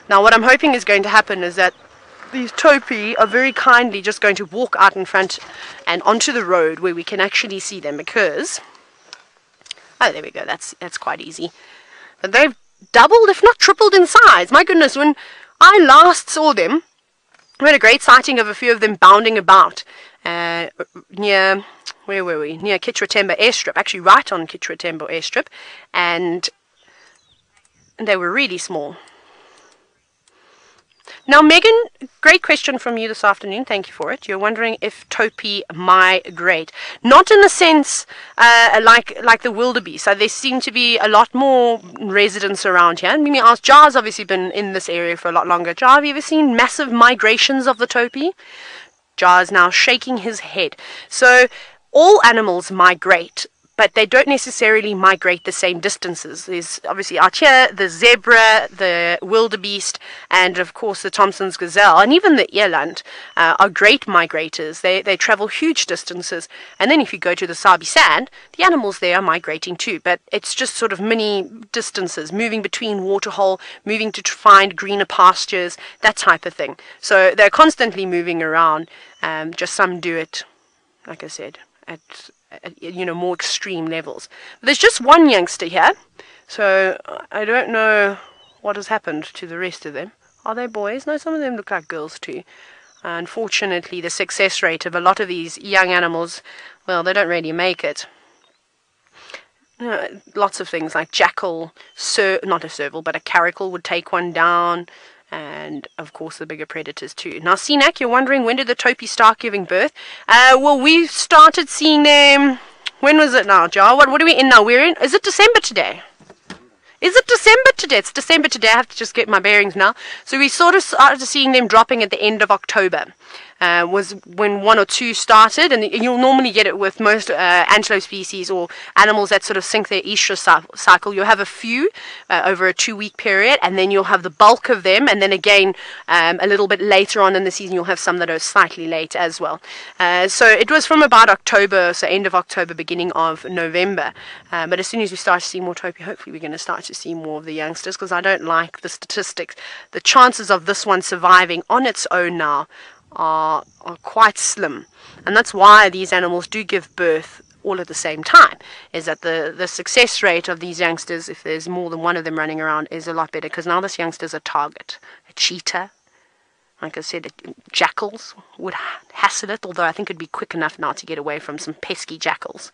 Now what I'm hoping is going to happen is that these topi are very kindly just going to walk out in front and onto the road where we can actually see them, because... Oh, there we go. That's quite easy. But they've doubled, if not tripled in size. My goodness, when I last saw them, we had a great sighting of a few of them bounding about near... Where were we? Near Chitwa airstrip, actually right on Chitwa airstrip, and they were really small. Now, Megan, great question from you this afternoon. Thank you for it. You're wondering if topi migrate. Not in the sense like the wildebeest. So there seem to be a lot more residents around here. And Mimi asked, Jar's obviously been in this area for a lot longer. Jar, have you ever seen massive migrations of the topi? Jar is now shaking his head. So all animals migrate, but they don't necessarily migrate the same distances. There's obviously out here the zebra, the wildebeest, and of course the Thompson's gazelle, and even the eland are great migrators. They travel huge distances. And then if you go to the Sabi sand, the animals there are migrating too, but it's just sort of mini distances, moving between waterhole, moving to find greener pastures, that type of thing. So they're constantly moving around. Just some do it, like I said, at more extreme levels. But there's just one youngster here, so I don't know what has happened to the rest of them. Are they boys? No, some of them look like girls too. Unfortunately, the success rate of a lot of these young animals, well, they don't really make it. Lots of things like jackal, not a serval, but a caracal would take one down. And of course the bigger predators too. Now, Sinak, you're wondering, when did the topi start giving birth? Well, we started seeing them, when was it now, Jar? What are we in now? Is it December today? Is it December today? It's December today. I have to just get my bearings now. So we sort of started seeing them dropping at the end of October. Was when 1 or 2 started, and you'll normally get it with most antelope species or animals that sort of sync their estrus cycle. You'll have a few over a 2-week period, and then you'll have the bulk of them, and then again a little bit later on in the season you'll have some that are slightly late as well. So it was from about October, so end of October, beginning of November. But as soon as we start to see more Topi, hopefully we're going to start to see more of the youngsters, because I don't like the statistics. The chances of this one surviving on its own now are quite slim, and that's why these animals do give birth all at the same time, is that the success rate of these youngsters, if there's more than one of them running around, is a lot better, because now this youngster's a target. A cheetah, like I said, jackals would hassle it, although I think it'd be quick enough now to get away from some pesky jackals,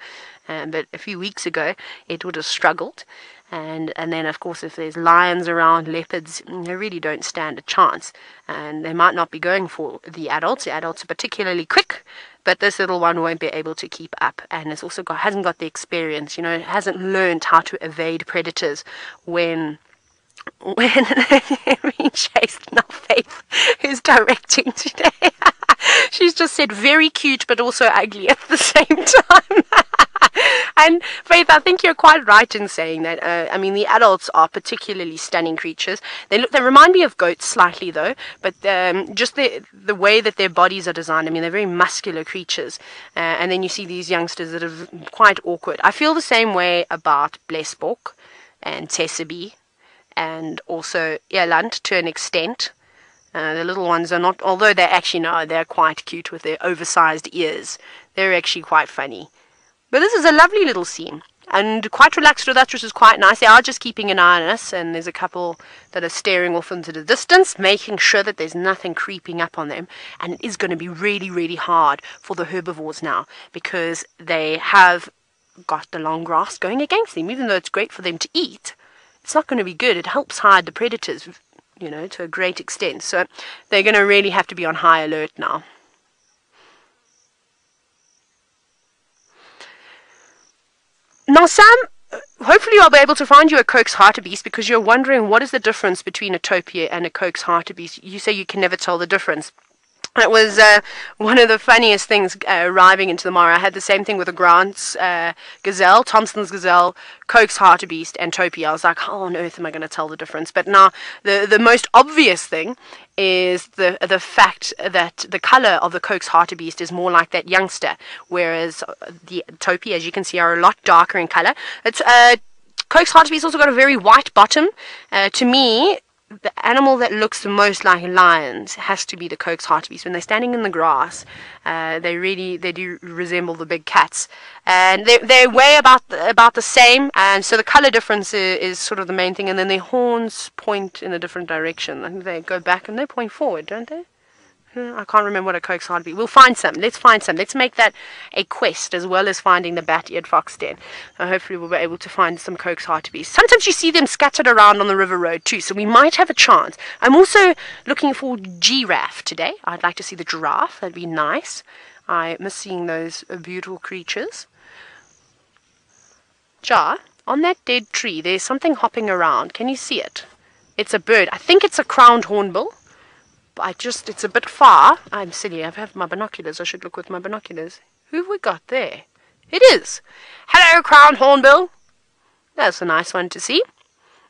but a few weeks ago it would have struggled. And then, of course, if there's lions around, leopards, they really don't stand a chance. And they might not be going for the adults. The adults are particularly quick, but this little one won't be able to keep up. And it's also hasn't got the experience, it hasn't learned how to evade predators when they're being chased. Now Faith is directing today. She's just said very cute, but also ugly at the same time. And Faith, I think you're quite right in saying that. I mean, the adults are particularly stunning creatures. They remind me of goats slightly, though, but just the way that their bodies are designed. I mean, they're very muscular creatures. And then you see these youngsters that are quite awkward. I feel the same way about Blesbok and Sabi, and also Eland to an extent. The little ones are not, although they're quite cute with their oversized ears. They're actually quite funny. But this is a lovely little scene, and quite relaxed with us, which is quite nice. They are just keeping an eye on us, and there's a couple that are staring off into the distance, making sure that there's nothing creeping up on them. And it is going to be really, really hard for the herbivores now, because they have got the long grass going against them. Even though it's great for them to eat, it's not going to be good. It helps hide the predators, to a great extent. So they're going to really have to be on high alert now. Now, Sam, hopefully I'll be able to find you a Coke's hartebeest, because you're wondering what is the difference between a Topi and a Coke's hartebeest. You say you can never tell the difference. It was one of the funniest things arriving into the Mara. I had the same thing with a Grant's gazelle, Thompson's gazelle, Coke's hartebeest, and Topi. I was like, how on earth am I going to tell the difference? But now, the most obvious thing is the fact that the color of the Coke's hartebeest is more like that youngster, whereas the Topi, as you can see, are a lot darker in color. It's Coke's hartebeest also got a very white bottom. To me, the animal that looks the most like lions has to be the Coke's hartebeest. When they're standing in the grass, they do resemble the big cats, and they weigh about the same. And so the color difference is sort of the main thing. And then their horns point in a different direction. I think they go back and they point forward, don't they? I can't remember what a Coke's hartebeest. We'll find some. Let's find some. Let's make that a quest, as well as finding the bat-eared fox den. Hopefully we'll be able to find some Coke's hartebeest. Sometimes you see them scattered around on the river road too, so we might have a chance. I'm also looking for giraffe today. I'd like to see the giraffe. That'd be nice. I miss seeing those beautiful creatures. Jar, on that dead tree, there's something hopping around. Can you see it? It's a bird. I think it's a crowned hornbill. It's a bit far. I'm silly. I have my binoculars. I should look with my binoculars. Who have we got there? It is. Hello, crowned hornbill. That's a nice one to see.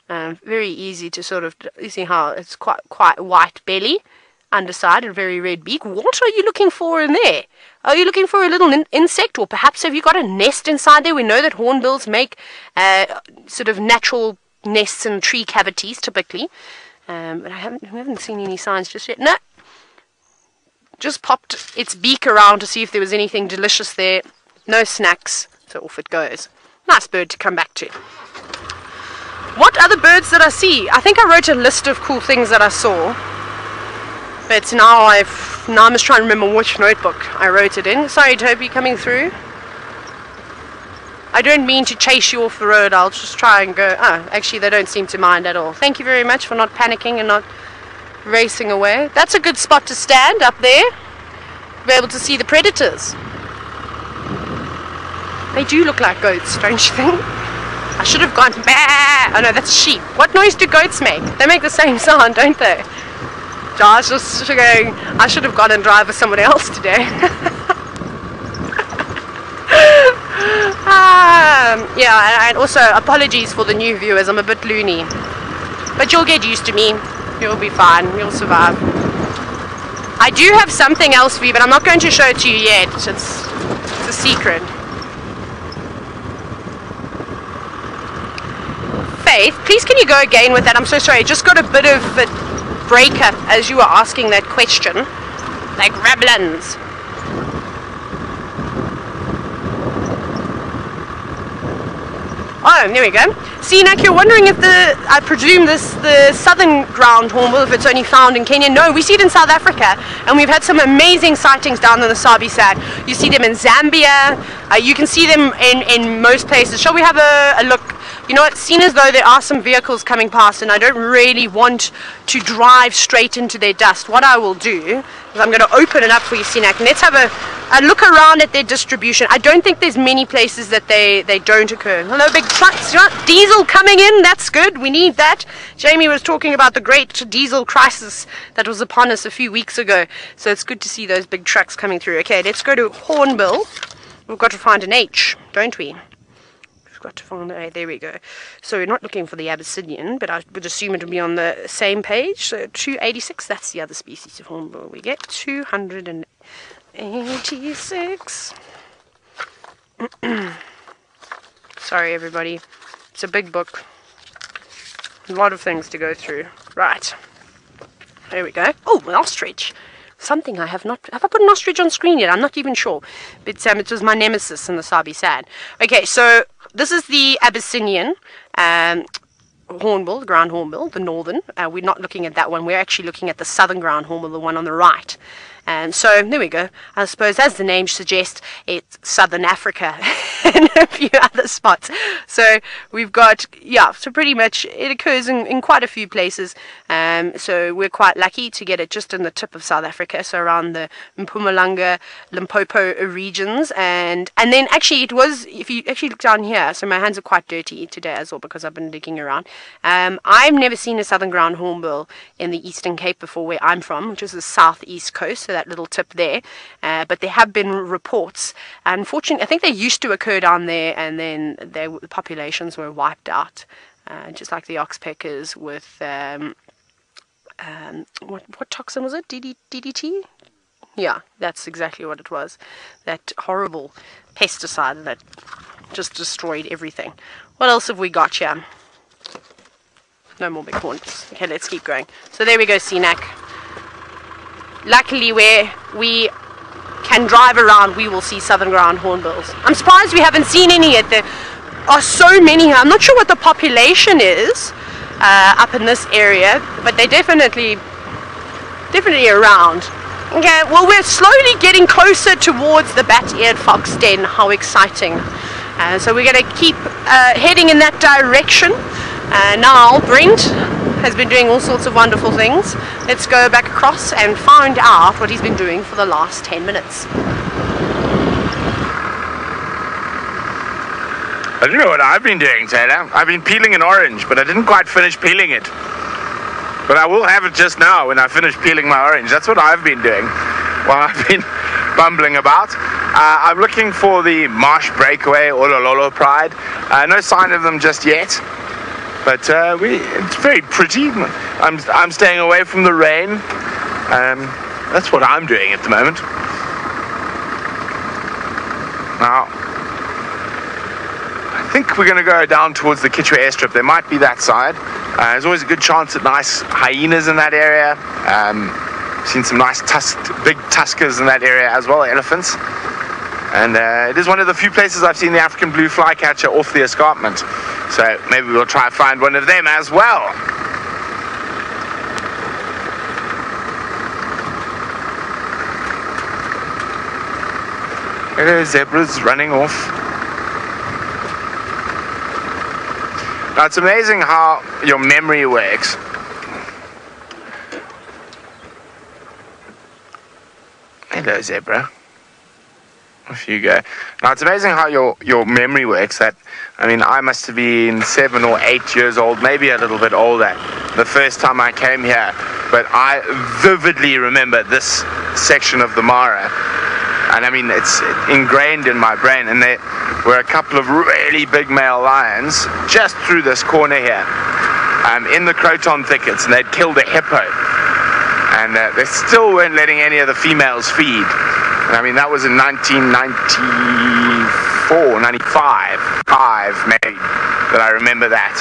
Very easy to sort of see how it's quite white belly, underside, and very red beak. What are you looking for in there? Are you looking for a little insect, or perhaps have you got a nest inside there? We know that hornbills make sort of natural nests in tree cavities typically. But we haven't seen any signs just yet. No, just popped its beak around to see if there was anything delicious there. No snacks, so off it goes. Nice bird to come back to. What other birds did I see? I think I wrote a list of cool things that I saw, but now I'm just trying to remember which notebook I wrote it in. Sorry, Topi, coming through. I don't mean to chase you off the road. I'll just try and go. Oh, actually, they don't seem to mind at all. Thank you very much for not panicking and not racing away. That's a good spot to stand up there. Be able to see the predators. They do look like goats, don't you think? I should have gone bah. Oh no, that's sheep. What noise do goats make? They make the same sound, don't they? Josh just going, I should have gone and drive with someone else today. Yeah, and also apologies for the new viewers. I'm a bit loony, but you'll get used to me. You'll be fine. You'll survive. I do have something else for you, but I'm not going to show it to you yet. It's a secret. Faith, please can you go again with that? I'm so sorry. I just got a bit of a breakup as you were asking that question. Like ramblins. Oh, there we go. See, Nak, you're wondering if I presume the southern ground hornbill, if it's only found in Kenya. No, we see it in South Africa, and we've had some amazing sightings down on the Sabi side. You see them in Zambia. You can see them in most places. Shall we have a look? You know what, seeing as though there are some vehicles coming past and I don't really want to drive straight into their dust, what I will do is I'm going to open it up for you, Sinak, and let's have a look around at their distribution. I don't think there's many places that they don't occur. Hello, big trucks. You know, diesel coming in, that's good. We need that. Jamie was talking about the great diesel crisis that was upon us a few weeks ago. So it's good to see those big trucks coming through. Okay, let's go to hornbill. We've got to find an H, don't we? Got to find the, there we go. So we're not looking for the Abyssinian, but I would assume it would be on the same page. So 286, that's the other species of hornbill we get. 286. Sorry everybody, it's a big book, a lot of things to go through. Right, there we go. Oh, an ostrich. Something I have not... Have I put an ostrich on screen yet? I'm not even sure. But it was my nemesis in the Sabi sand. Okay, so this is the Abyssinian hornbill, the ground hornbill, the northern. We're not looking at that one. We're actually looking at the southern ground hornbill, the one on the right. And so, there we go. I suppose, as the name suggests, it's southern Africa and a few other spots. So, we've got, yeah, so pretty much it occurs in quite a few places. So, we're quite lucky to get it just in the tip of South Africa, so around the Mpumalanga, Limpopo regions. And then, actually, it was, if you actually look down here, so my hands are quite dirty today as well because I've been digging around. I've never seen a southern ground hornbill in the Eastern Cape before, where I'm from, which is the southeast coast. So that little tip there, but there have been reports. Unfortunately, I think they used to occur down there, and then the populations were wiped out, just like the oxpeckers with what toxin was it? DDT? Yeah, that's exactly what it was. That horrible pesticide that just destroyed everything. What else have we got here? No more big horns. Okay, let's keep going. So there we go, Sinak. Luckily, where we can drive around, we will see southern ground hornbills. I'm surprised we haven't seen any yet. There are so many here. I'm not sure what the population is up in this area, but they're definitely around. Okay, well, we're slowly getting closer towards the bat-eared fox den. How exciting. So we're going to keep heading in that direction. Now, Brent has been doing all sorts of wonderful things. Let's go back across and find out what he's been doing for the last 10 minutes. I don't know what I've been doing, Taylor. I've been peeling an orange, but I didn't quite finish peeling it. But I will have it just now when I finish peeling my orange. That's what I've been doing while I've been bumbling about. I'm looking for the marsh breakaway Olololo pride. No sign of them just yet. But it's very pretty. I'm staying away from the rain. That's what I'm doing at the moment. Now, I think we're going to go down towards the Chitwa airstrip. There might be that side. There's always a good chance at nice hyenas in that area. Seen some nice big tuskers in that area as well, elephants. And it is one of the few places I've seen the African blue flycatcher off the escarpment. So maybe we'll try and find one of them as well. Hello, zebras running off. Now, it's amazing how your memory works. Hello, zebra. Off you go. Now, it's amazing how your memory works. That, I mean, I must have been 7 or 8 years old, maybe a little bit older, the first time I came here. But I vividly remember this section of the Mara. And I mean, it's ingrained in my brain. And there were a couple of really big male lions just through this corner here, in the croton thickets, and they'd killed a hippo. And they still weren't letting any of the females feed. And I mean, that was in 1994, 95, maybe, that I remember that.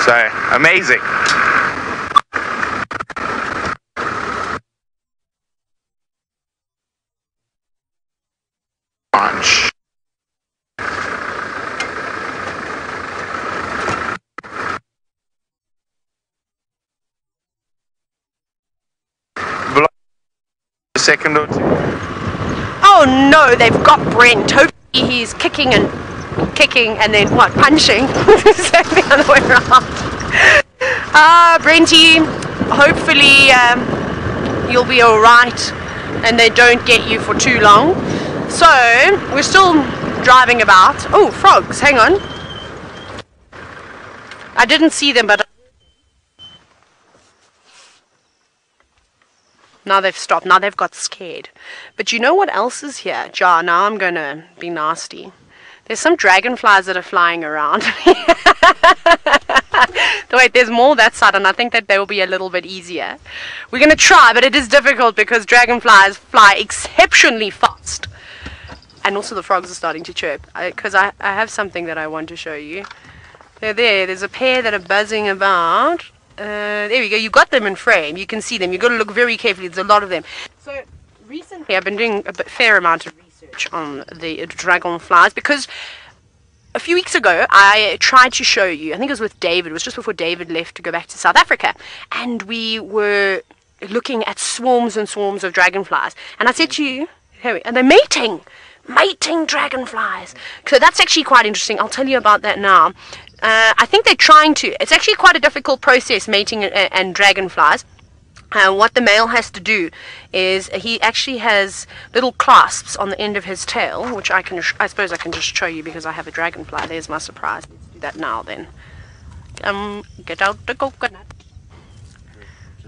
So, amazing. Bunch. Second or two. Oh no, they've got Brent. Topi, he's kicking and then what? Punching. The other way around. Brenty, hopefully you'll be alright and they don't get you for too long. So, we're still driving about. Oh, frogs, hang on. I didn't see them, but now they've stopped. Now they've got scared. But you know what else is here? Ja, now I'm going to be nasty. There's some dragonflies that are flying around. Wait, there's more that side, and I think that they will be a little bit easier. We're going to try, but it is difficult because dragonflies fly exceptionally fast. And also the frogs are starting to chirp. Because I have something that I want to show you. They're there. There's a pair that are buzzing about. There we go. You got them in frame. You can see them. You've got to look very carefully. There's a lot of them. So recently I've been doing a fair amount of research on the dragonflies because a few weeks ago I tried to show you, I think it was with David, it was just before David left to go back to South Africa, and we were looking at swarms and swarms of dragonflies, and I said to you, and they're mating dragonflies. So that's actually quite interesting. I'll tell you about that now. I think they're trying to. It's actually quite a difficult process, mating and dragonflies. What the male has to do is he actually has little clasps on the end of his tail, which I suppose I can just show you because I have a dragonfly. There's my surprise. Let's do that now then. Get out the coconut.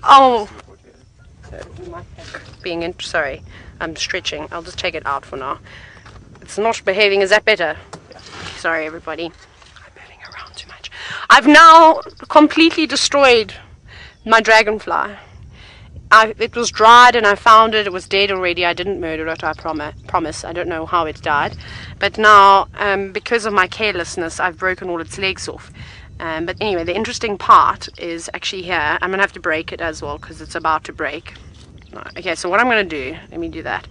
Oh, sorry, I'm stretching. I'll just take it out for now. It's not behaving. Is that better? Sorry, everybody. I'm moving around too much. I've now completely destroyed my dragonfly. It was dried and I found it. It was dead already. I didn't murder it, I promise. I don't know how it died. But now, because of my carelessness, I've broken all its legs off. But anyway, the interesting part is actually here. I'm going to have to break it as well because it's about to break. Okay, so what I'm going to do, let me do that,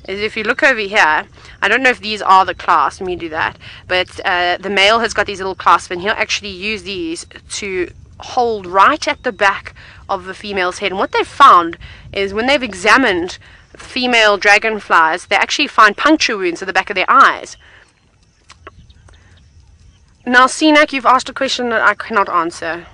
is if you look over here, I don't know if these are the clasps, let me do that, but the male has got these little clasps and he'll actually use these to hold right at the back of the female's head. And what they've found is when they've examined female dragonflies, they actually find puncture wounds at the back of their eyes. Now, Sinak, you've asked a question that I cannot answer.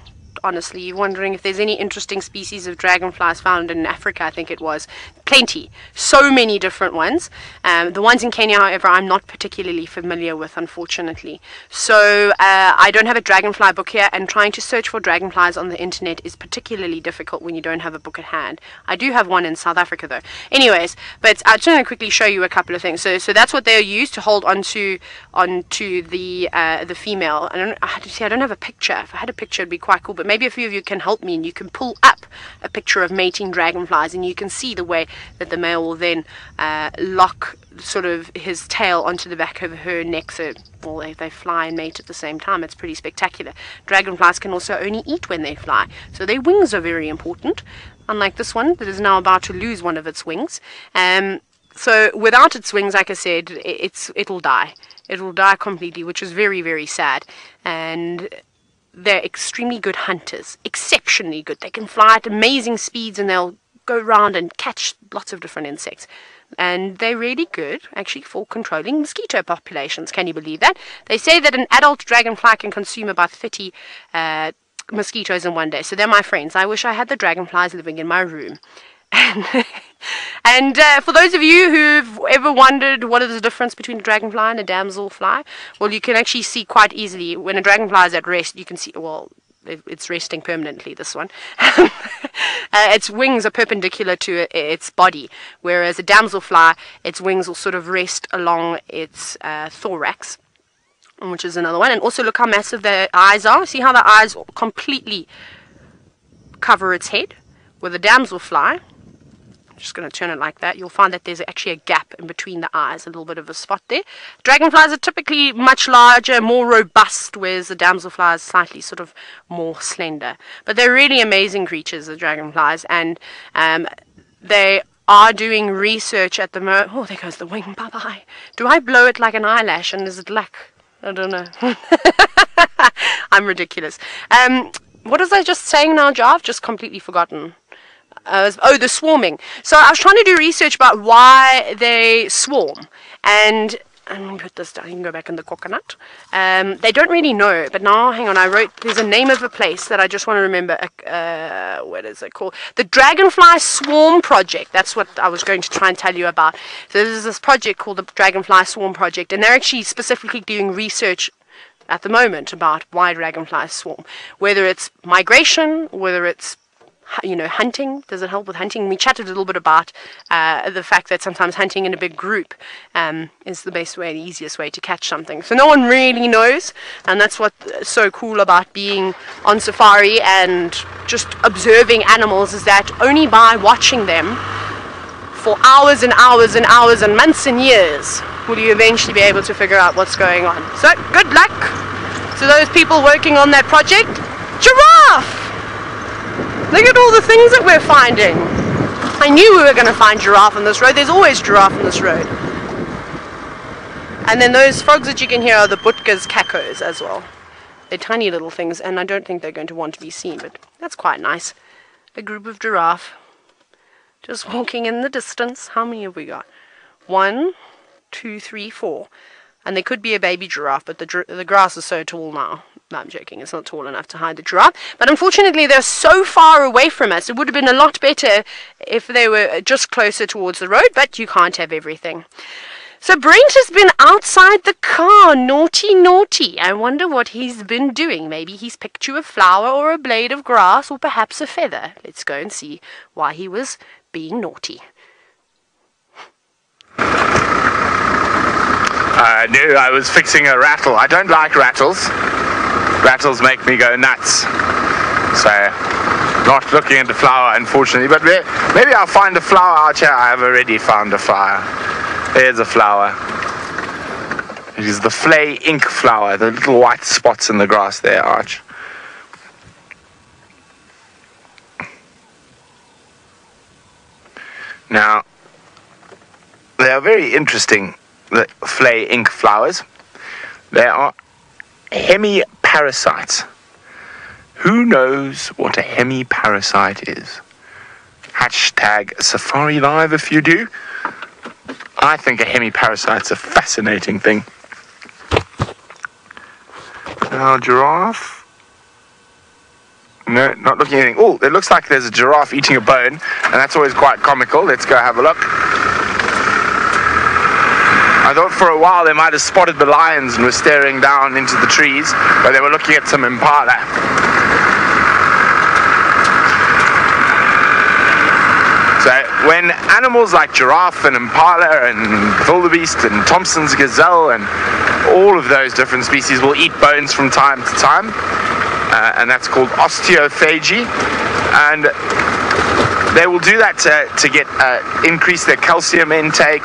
Honestly, you're wondering if there's any interesting species of dragonflies found in Africa. I think it was plenty, so many different ones. The ones in Kenya, however, I'm not particularly familiar with, unfortunately. So I don't have a dragonfly book here, and trying to search for dragonflies on the internet is particularly difficult when you don't have a book at hand. I do have one in South Africa though. Anyways, but I just want to quickly show you a couple of things. So that's what they're used to hold onto the female. I don't have a picture. If I had a picture, it'd be quite cool. But maybe a few of you can help me, and you can pull up a picture of mating dragonflies, and you can see the way that the male will then lock sort of his tail onto the back of her neck, so they fly and mate at the same time. It's pretty spectacular. Dragonflies can also only eat when they fly, so their wings are very important, unlike this one that is now about to lose one of its wings. So without its wings, like I said, it'll die. It'll die completely, which is very, very sad. And they're extremely good hunters, exceptionally good. They can fly at amazing speeds and they'll go around and catch lots of different insects. And they're really good, actually, for controlling mosquito populations. Can you believe that? They say that an adult dragonfly can consume about 30 mosquitoes in one day. So they're my friends. I wish I had the dragonflies living in my room. And for those of you who've ever wondered what is the difference between a dragonfly and a damselfly, well, you can actually see quite easily when a dragonfly is at rest. You can see, well, it's resting permanently, this one. Its wings are perpendicular to its body, whereas a damselfly, its wings will sort of rest along its thorax, which is another one. And also look how massive their eyes are. See how the eyes completely cover its head? With a damselfly, I'm just going to turn it like that, you'll find that there's actually a gap in between the eyes, a little bit of a spot there. Dragonflies are typically much larger, more robust, whereas the damselfly is slightly sort of more slender. But they're really amazing creatures, the dragonflies, and they are doing research at the moment. Oh, there goes the wing, bye-bye. Do I blow it like an eyelash, and is it luck? I don't know. I'm ridiculous. What was I just saying now, Jav? Just completely forgotten. Oh, the swarming. So I was trying to do research about why they swarm, and I'm going to put this down. You can go back in the coconut. They don't really know, but now, hang on, there's a name of a place that I just want to remember. What is it called? The Dragonfly Swarm Project. That's what I was going to try and tell you about. So there's this project called the Dragonfly Swarm Project, and they're actually specifically doing research at the moment about why dragonflies swarm. Whether it's migration, whether it's hunting. Does it help with hunting? We chatted a little bit about the fact that sometimes hunting in a big group is the best way, the easiest way to catch something. So no one really knows, and that's what's so cool about being on safari and just observing animals, is that only by watching them for hours and hours and hours and months and years will you eventually be able to figure out what's going on. So good luck to those people working on that project. Giraffe! Look at all the things that we're finding. I knew we were going to find giraffe on this road. There's always giraffe on this road. And then those frogs that you can hear are the Butka's cacos as well. They're tiny little things, and I don't think they're going to want to be seen, but that's quite nice. A group of giraffe just walking in the distance. How many have we got? 1, 2, 3, 4. And there could be a baby giraffe, but the grass is so tall now. No, I'm joking, it's not tall enough to hide the giraffe. But unfortunately, they're so far away from us. It would have been a lot better if they were just closer towards the road, but you can't have everything. So Brent has been outside the car. Naughty, naughty. I wonder what he's been doing. Maybe he's picked you a flower or a blade of grass or perhaps a feather. Let's go and see why he was being naughty. No, I was fixing a rattle. I don't like rattles. Rattles make me go nuts. So, not looking at the flower, unfortunately. But maybe I'll find a flower out here. I have already found a flower. There's a flower. It is the flay ink flower. The little white spots in the grass there, Arch. Now, they are very interesting, the flay ink flowers. They are hemiparasites. Who knows what a hemiparasite is? Hashtag Safari Live if you do. I think a hemiparasite's a fascinating thing. Now, giraffe. No, not looking at anything. Oh, it looks like there's a giraffe eating a bone, and that's always quite comical. Let's go have a look. I thought for a while they might have spotted the lions and were staring down into the trees, but they were looking at some impala. So when animals like giraffe and impala and wildebeest and Thompson's gazelle and all of those different species will eat bones from time to time, and that's called osteophagy, and they will do that to get increase their calcium intake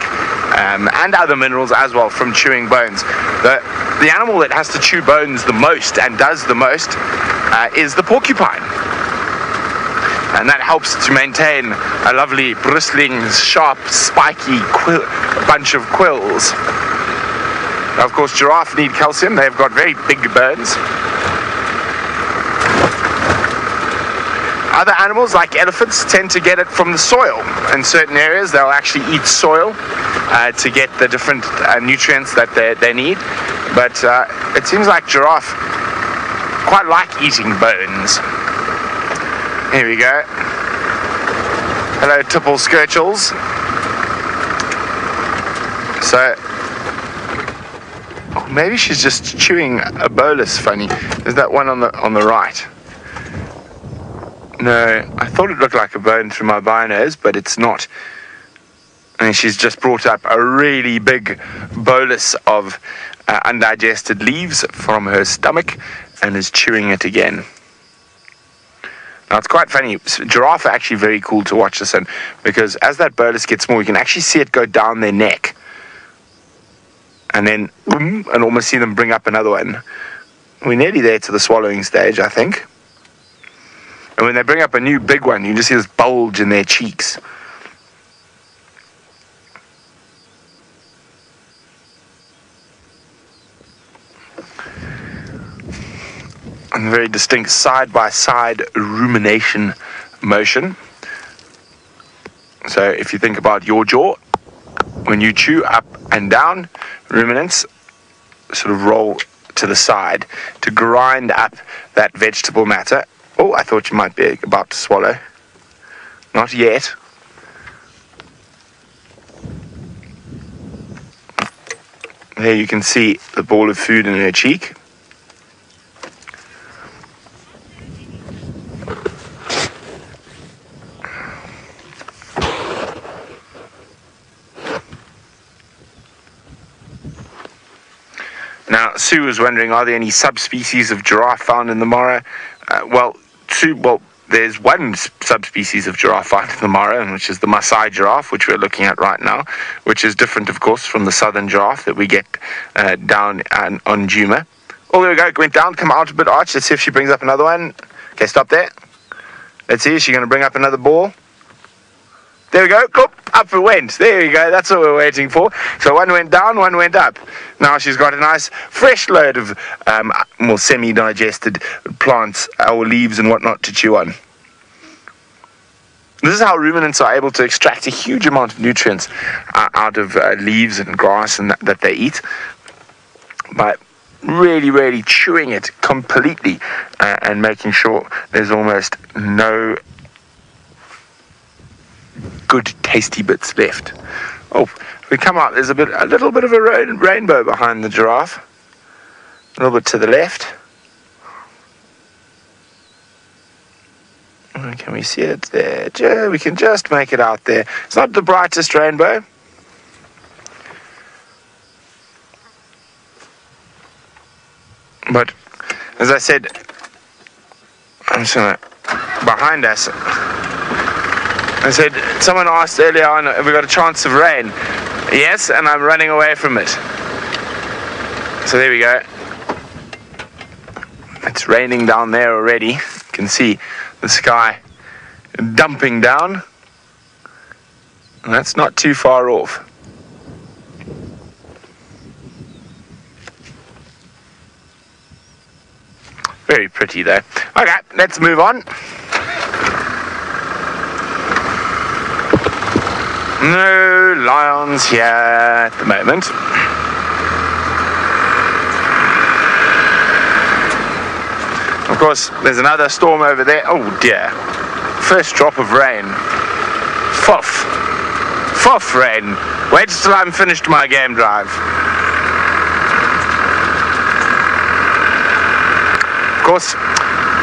and other minerals as well from chewing bones. The animal that has to chew bones the most and does the most is the porcupine. And that helps to maintain a lovely, bristling, sharp, spiky bunch of quills. Now, of course, giraffe need calcium. They've got very big bones. Other animals, like elephants, tend to get it from the soil. In certain areas, they'll actually eat soil to get the different nutrients that they need. But it seems like giraffe quite like eating bones. Here we go. Hello, tipple skirtles. So, oh, maybe she's just chewing a bolus. Funny. There's that one on the right. No, I thought it looked like a bone through my binos, but it's not. And she's just brought up a really big bolus of undigested leaves from her stomach and is chewing it again. Now, it's quite funny. Giraffe are actually very cool to watch this in, because as that bolus gets small, you can actually see it go down their neck. And then, boom, and almost see them bring up another one. We're nearly there to the swallowing stage, I think. And when they bring up a new big one, you can just see this bulge in their cheeks. And a very distinct side-by-side rumination motion. So if you think about your jaw, when you chew up and down, ruminants sort of roll to the side to grind up that vegetable matter. Oh, I thought you might be about to swallow. Not yet. There you can see the ball of food in her cheek. Now, Sue was wondering, are there any subspecies of giraffe found in the Mara? There's one subspecies of giraffe found in the Mara, which is the Maasai giraffe, which we're looking at right now, which is different, of course, from the southern giraffe that we get down on Djuma. Oh, there we go. Went down, come out a bit arched. Let's see if she brings up another one. Okay, stop there. Let's see. Is she going to bring up another ball? There we go. Up it went. There we go. That's what we're waiting for. So one went down, one went up. Now she's got a nice fresh load of more semi-digested plants or leaves and whatnot to chew on. This is how ruminants are able to extract a huge amount of nutrients out of leaves and grass and that they eat by really, really chewing it completely and making sure there's almost no good tasty bits left. Oh, if we come out, there's a little bit of a rainbow behind the giraffe. A little bit to the left. Can we see it there? We can just make it out there. It's not the brightest rainbow. But, as I said, I'm just gonna, behind us, I said, someone asked earlier on, have we got a chance of rain? Yes, and I'm running away from it. So there we go. It's raining down there already. You can see the sky dumping down. And that's not too far off. Very pretty though. Okay, let's move on. No lions here at the moment. Of course, there's another storm over there. Oh dear. First drop of rain. Fuff. Fuff rain. Wait till I'm finished my game drive. Of course,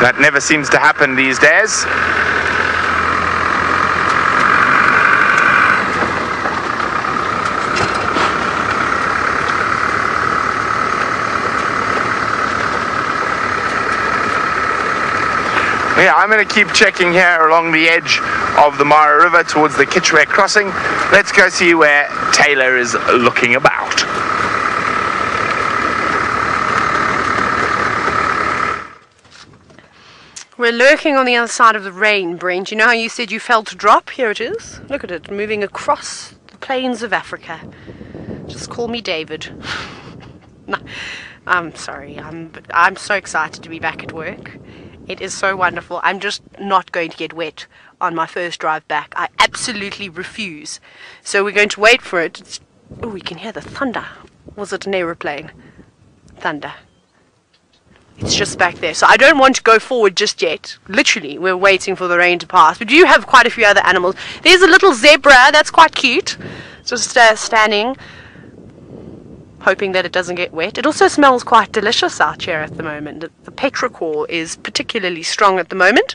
that never seems to happen these days. Yeah, I'm going to keep checking here along the edge of the Mara River towards the Chitwa crossing. Let's go see where Taylor is looking about. We're lurking on the other side of the rain, Brent. You know how you said you felt a drop? Here it is. Look at it, moving across the plains of Africa. Just call me David. No, I'm sorry. I'm so excited to be back at work. It is so wonderful. I'm just not going to get wet on my first drive back. I absolutely refuse. So we're going to wait for it. Oh, we can hear the thunder. Was it an aeroplane? Thunder. It's just back there. So I don't want to go forward just yet. Literally, we're waiting for the rain to pass. But you have quite a few other animals. There's a little zebra. That's quite cute. Just standing hoping that it doesn't get wet. It also smells quite delicious out here at the moment. The petrichor is particularly strong at the moment.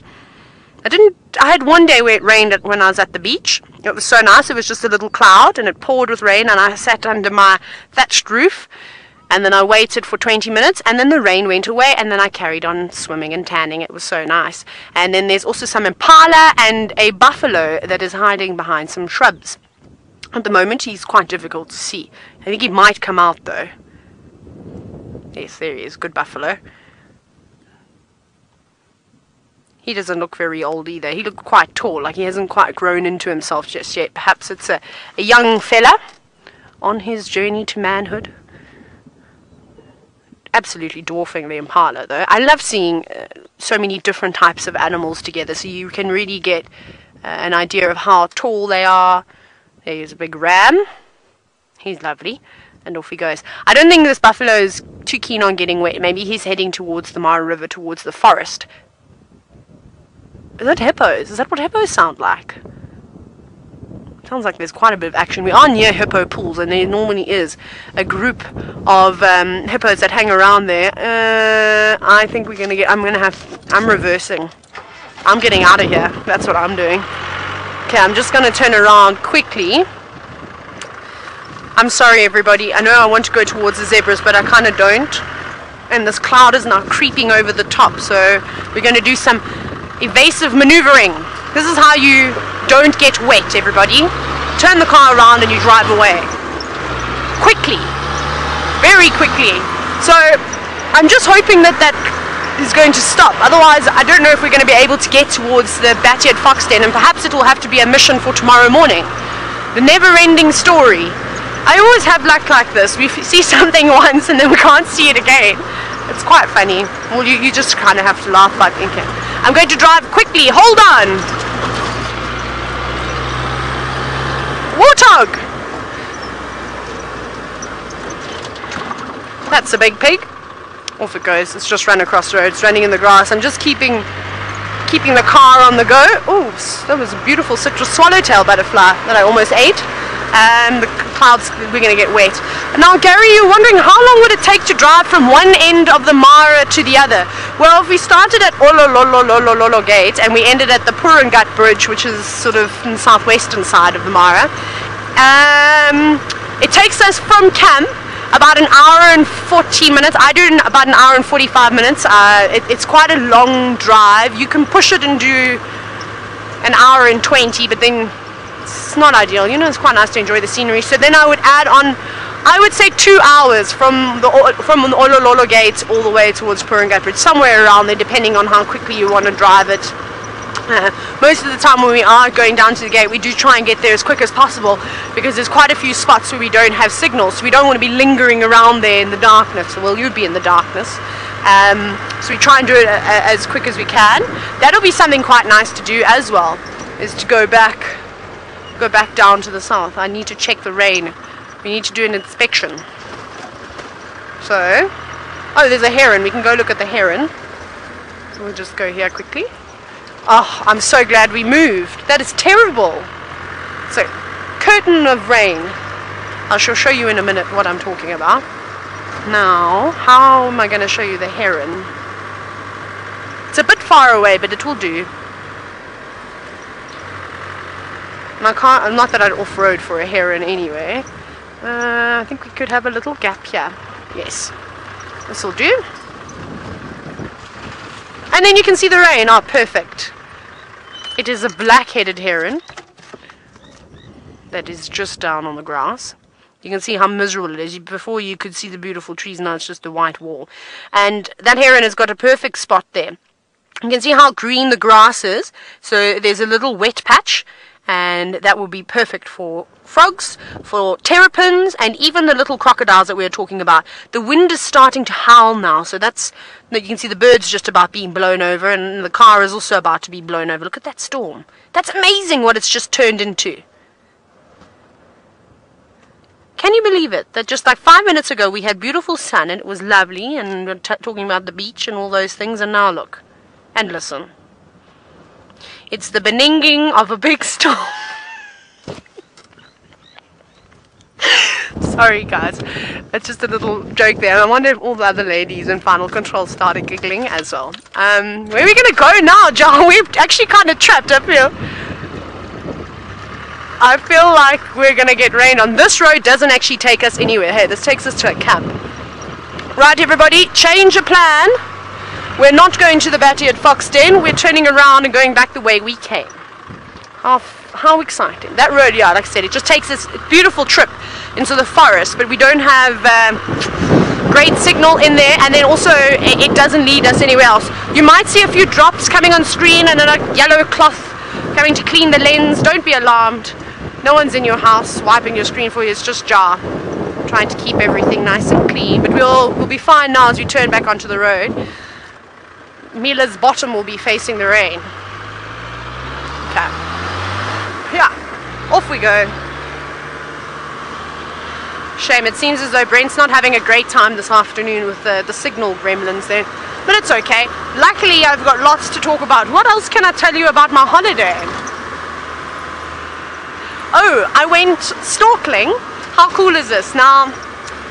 I had one day where it rained when I was at the beach. It was so nice. It was just a little cloud and it poured with rain, and I sat under my thatched roof, and then I waited for 20 minutes, and then the rain went away, and then I carried on swimming and tanning. It was so nice. And then there's also some impala and a buffalo that is hiding behind some shrubs. At the moment he's quite difficult to see. I think he might come out though. Yes, there he is. Good buffalo. He doesn't look very old either. He looked quite tall, like he hasn't quite grown into himself just yet. Perhaps it's a young fella on his journey to manhood. Absolutely dwarfing the impala though. I love seeing so many different types of animals together, so you can really get an idea of how tall they are. There's a big ram. He's lovely. And off he goes. I don't think this buffalo is too keen on getting wet. Maybe he's heading towards the Mara River, towards the forest. Is that hippos? Is that what hippos sound like? Sounds like there's quite a bit of action. We are near hippo pools, and there normally is a group of hippos that hang around there. I think we're gonna get. I'm reversing. I'm getting out of here. That's what I'm doing. Okay, I'm just gonna turn around quickly. I'm sorry, everybody. I know I want to go towards the zebras, but I kind of don't. And this cloud is now creeping over the top, so we're gonna do some evasive maneuvering. This is how you don't get wet, everybody. Turn the car around and you drive away. Quickly. Very quickly. So, I'm just hoping that is going to stop. Otherwise, I don't know if we're going to be able to get towards the bat-eared fox den, and perhaps it will have to be a mission for tomorrow morning. The never-ending story. I always have luck like this. We see something once and then we can't see it again. It's quite funny. Well, you just kind of have to laugh like, okay. I'm going to drive quickly. Hold on. Warthog. That's a big pig. Off it goes. It's just run across the road. It's running in the grass. I'm just keeping the car on the go. Oh, that was a beautiful citrus swallowtail butterfly that I almost ate. The clouds, we're going to get wet. Now, Gary, you're wondering how long would it take to drive from one end of the Mara to the other? Well, if we started at Ololololololo Gate and we ended at the Purangut Bridge, which is sort of in the southwestern side of the Mara, it takes us from camp about an hour and 40 minutes. I do about an hour and 45 minutes. It's quite a long drive. You can push it and do an hour and 20, but then it's not ideal. You know, it's quite nice to enjoy the scenery. So then I would add on, I would say 2 hours from the Olololo Gate all the way towards Purangut Bridge, somewhere around there, depending on how quickly you want to drive it. Most of the time when we are going down to the gate, we do try and get there as quick as possible, because there's quite a few spots where we don't have signals, so we don't want to be lingering around there in the darkness. Well, you'd be in the darkness. So we try and do it as quick as we can. That'll be something quite nice to do as well, is to go back down to the south. I need to check the rain. We need to do an inspection. So, oh, there's a heron. We can go look at the heron. So we'll just go here quickly. Oh, I'm so glad we moved. That is terrible. So, curtain of rain. I shall show you in a minute what I'm talking about. Now, how am I going to show you the heron? It's a bit far away, but it will do. And I'm not that I'd off-road for a heron anyway. I think we could have a little gap here. Yes. This will do. And then you can see the rain. Oh, perfect. It is a black-headed heron that is just down on the grass. You can see how miserable it is. Before you could see the beautiful trees, now it's just a white wall. And that heron has got a perfect spot there. You can see how green the grass is. So there's a little wet patch, and that will be perfect for frogs, for terrapins, and even the little crocodiles that we were talking about. The wind is starting to howl now, so you can see the birds just about being blown over, and the car is also about to be blown over. Look at that storm. That's amazing what it's just turned into. Can you believe it? That just like 5 minutes ago we had beautiful sun and it was lovely, and we're talking about the beach and all those things, and now look. And listen. It's the beninging of a big storm. Sorry guys, it's just a little joke there. I wonder if all the other ladies in Final Control started giggling as well. Where are we gonna go now, John? We're actually kind of trapped up here. I feel like we're gonna get rained on. This road doesn't actually take us anywhere. Hey, this takes us to a camp. Right, everybody, change of plan. We're not going to the Batty at Fox Den. We're turning around and going back the way we came. How exciting. That road, yeah, like I said, it just takes us a beautiful trip into the forest, but we don't have great signal in there, and then also it doesn't lead us anywhere else. You might see a few drops coming on screen and a yellow cloth coming to clean the lens. Don't be alarmed. No one's in your house wiping your screen for you. It's just Jar trying to keep everything nice and clean, but we'll be fine now as we turn back onto the road. Mila's bottom will be facing the rain. Okay. Yeah, off we go. Shame, it seems as though Brent's not having a great time this afternoon with the signal gremlins there. But it's okay. Luckily, I've got lots to talk about. What else can I tell you about my holiday? Oh, I went snorkeling. How cool is this? Now,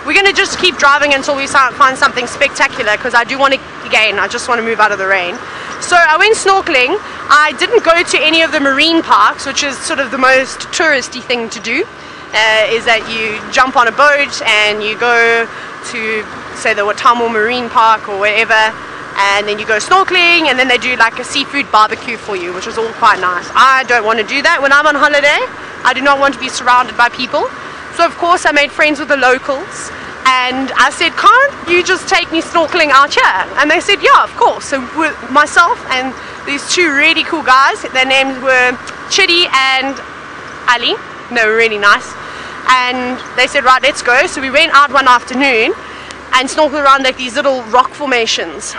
we're going to just keep driving until we find something spectacular, because I do want to, again, I just want to move out of the rain. So I went snorkeling. I didn't go to any of the marine parks, which is sort of the most touristy thing to do. Is that you jump on a boat and you go to, say, the Watamu Marine Park or wherever, and then you go snorkeling, and then they do like a seafood barbecue for you, which is all quite nice. I don't want to do that when I'm on holiday. I do not want to be surrounded by people. So of course I made friends with the locals, and I said, can't you just take me snorkeling out here? And they said, yeah, of course. So with myself and these two really cool guys, their names were Chitty and Ali. They were really nice, and they said, right, let's go. So we went out one afternoon and snorkeled around like these little rock formations,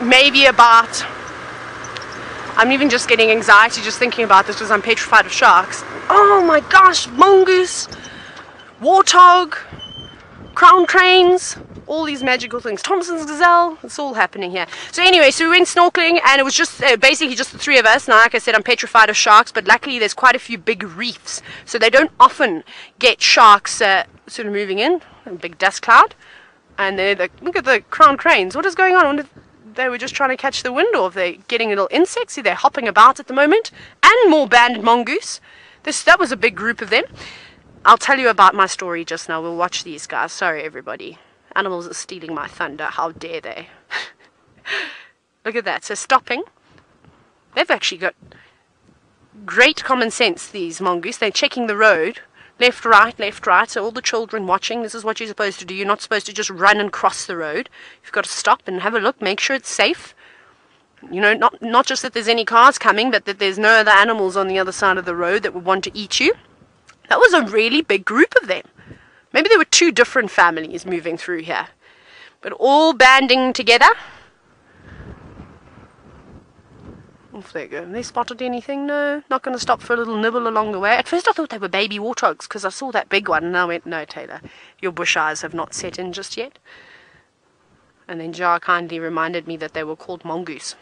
maybe about, I'm even just getting anxiety just thinking about this because I'm petrified of sharks. Oh my gosh, mongoose, warthog, crown cranes, all these magical things, Thompson's gazelle, it's all happening here. So anyway, so we went snorkeling, and it was just basically just the three of us. Now, like I said, I'm petrified of sharks, but luckily there's quite a few big reefs, so they don't often get sharks sort of moving in, a big dust cloud. And look at the crown cranes. What is going on? I wonder if they were just trying to catch the wind, or if they're getting little insects. See, they're hopping about at the moment. And more banded mongoose. That was a big group of them. I'll tell you about my story just now. We'll watch these guys. Sorry, everybody. Animals are stealing my thunder. How dare they? Look at that. So stopping. They've actually got great common sense, these mongoose. They're checking the road. Left, right, left, right. So all the children watching, this is what you're supposed to do. You're not supposed to just run and cross the road. You've got to stop and have a look. Make sure it's safe. You know, not just that there's any cars coming, but that there's no other animals on the other side of the road that would want to eat you. That was a really big group of them. Maybe there were two different families moving through here, but all banding together. Off they go. Have they spotted anything? No, not going to stop for a little nibble along the way. At first I thought they were baby warthogs because I saw that big one, and I went, no, Taylor, your bush eyes have not set in just yet. And then Jar kindly reminded me that they were called mongoose.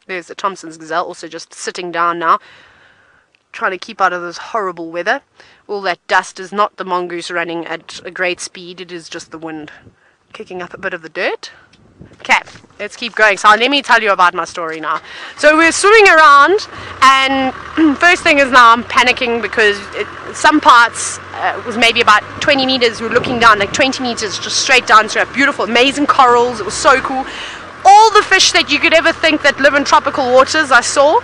There's the Thompson's gazelle also just sitting down now, trying to keep out of this horrible weather. All that dust is not the mongoose running at a great speed, it is just the wind kicking up a bit of the dirt. Okay, let's keep going. So let me tell you about my story now. So we're swimming around, and first thing is now I'm panicking because some parts was maybe about 20 meters. We're looking down like 20 meters just straight down to beautiful, amazing corals. It was so cool. All the fish that you could ever think that live in tropical waters I saw.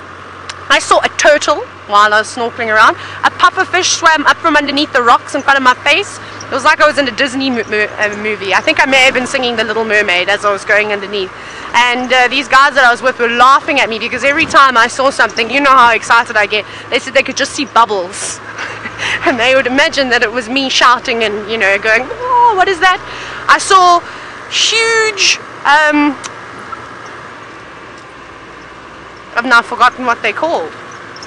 I saw a turtle while I was snorkeling around. A pufferfish swam up from underneath the rocks in front of my face. It was like I was in a Disney movie. I think I may have been singing The Little Mermaid as I was going underneath. And these guys that I was with were laughing at me because every time I saw something, you know how excited I get, they said they could just see bubbles. And they would imagine that it was me shouting and, you know, going, oh, what is that? I saw huge, I've now forgotten what they're called.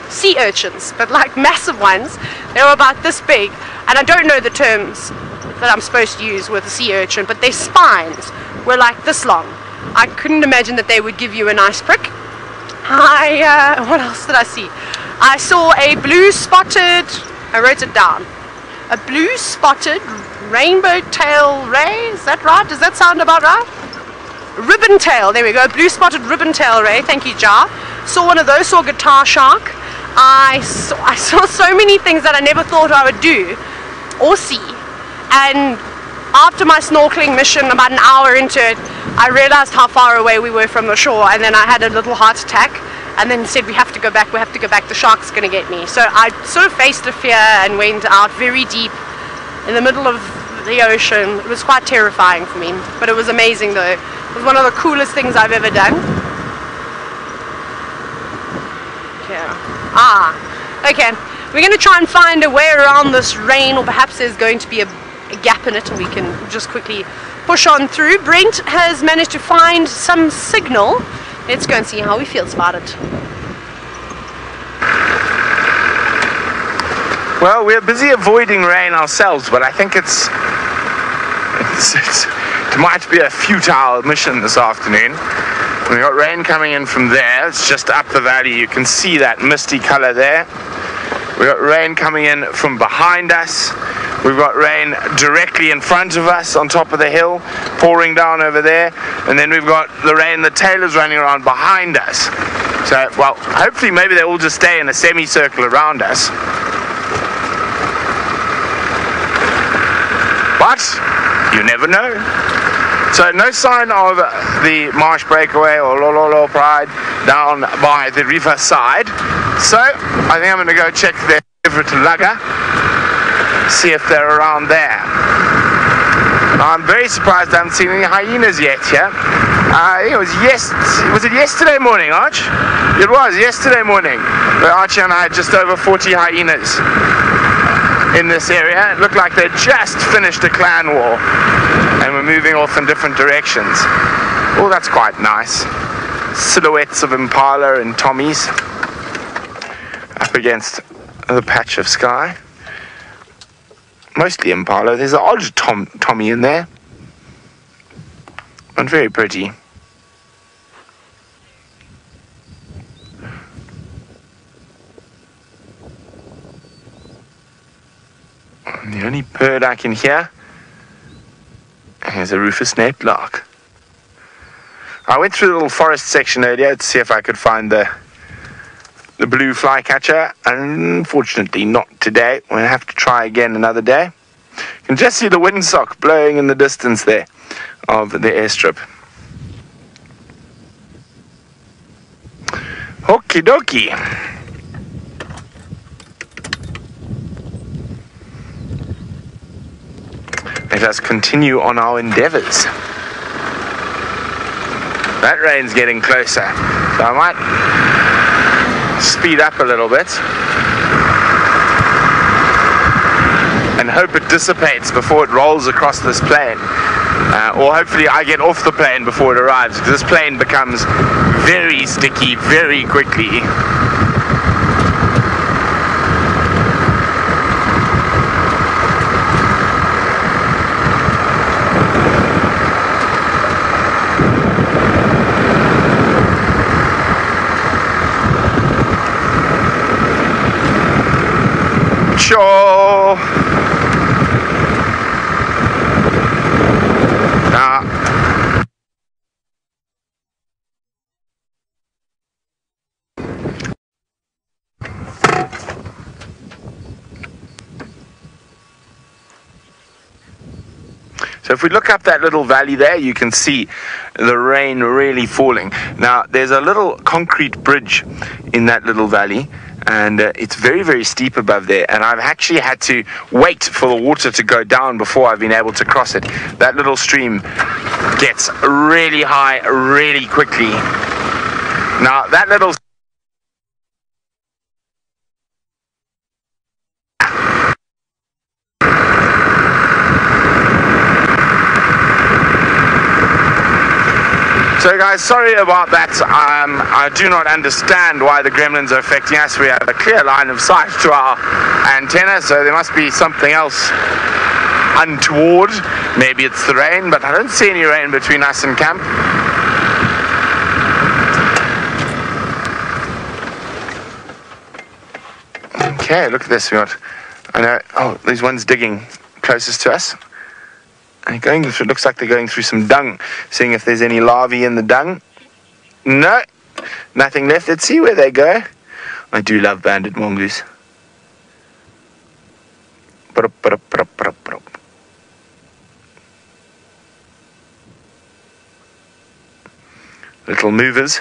Sea urchins, but like massive ones. They were about this big, and I don't know the terms that I'm supposed to use with a sea urchin, but their spines were like this long. I couldn't imagine that they would give you a nice prick. What else did I see? I saw a blue spotted, I wrote it down, a blue-spotted rainbow tail ray. Is that right? Does that sound about right? Ribbon tail, there we go, blue-spotted ribbon tail ray. Thank you, Jar. Saw one of those, saw a guitar shark. I saw so many things that I never thought I would do or see. And after my snorkeling mission, about an hour into it, I realized how far away we were from the shore, and then I had a little heart attack and then said, we have to go back, the shark's going to get me. So I sort of faced the fear and went out very deep in the middle of the ocean. It was quite terrifying for me, but it was amazing though. It was one of the coolest things I've ever done. Okay, we're going to try and find a way around this rain, or perhaps there's going to be a gap in it and we can just quickly push on through. Brent has managed to find some signal. Let's go and see how he feels about it. Well, we're busy avoiding rain ourselves, but I think it might be a futile mission this afternoon. We've got rain coming in from there. It's just up the valley. You can see that misty color there. We've got rain coming in from behind us. We've got rain directly in front of us on top of the hill, pouring down over there. And then we've got the rain, the tail is running around behind us. So, well, hopefully maybe they all just stay in a semicircle around us. But you never know. So no sign of the marsh breakaway or Lololo Pride down by the river side. So I think I'm going to go check their favorite lugger, see if they're around there. I'm very surprised I haven't seen any hyenas yet here. Was it yesterday morning, Arch? It was yesterday morning. Archie and I had just over 40 hyenas in this area. It looked like they'd just finished a clan war and were moving off in different directions. Oh, that's quite nice. Silhouettes of impala and tommies up against the patch of sky. Mostly impala. There's an odd tommy in there, and very pretty. And the only bird I can hear is a rufous-naped lark. I went through the little forest section earlier to see if I could find the blue flycatcher. Unfortunately, not today. We'll have to try again another day. You can just see the windsock blowing in the distance there of the airstrip. Okie dokie. Let us continue on our endeavors. That rain's getting closer, so I might speed up a little bit and hope it dissipates before it rolls across this plain, or hopefully I get off the plane before it arrives, because this plane becomes very sticky very quickly. Sure. So if we look up that little valley there, you can see the rain really falling. Now, there's a little concrete bridge in that little valley, and it's very, very steep above there, and I've actually had to wait for the water to go down before I've been able to cross it. That little stream gets really high really quickly. Now, that little... So guys, sorry about that. I do not understand why the gremlins are affecting us. We have a clear line of sight to our antenna, so there must be something else untoward. Maybe it's the rain, but I don't see any rain between us and camp. Okay, look at this. We got I know. Oh, there's one's digging closest to us. And going through, looks like they're going through some dung, seeing if there's any larvae in the dung. No, nothing left. Let's see where they go. I do love banded mongoose. Little movers.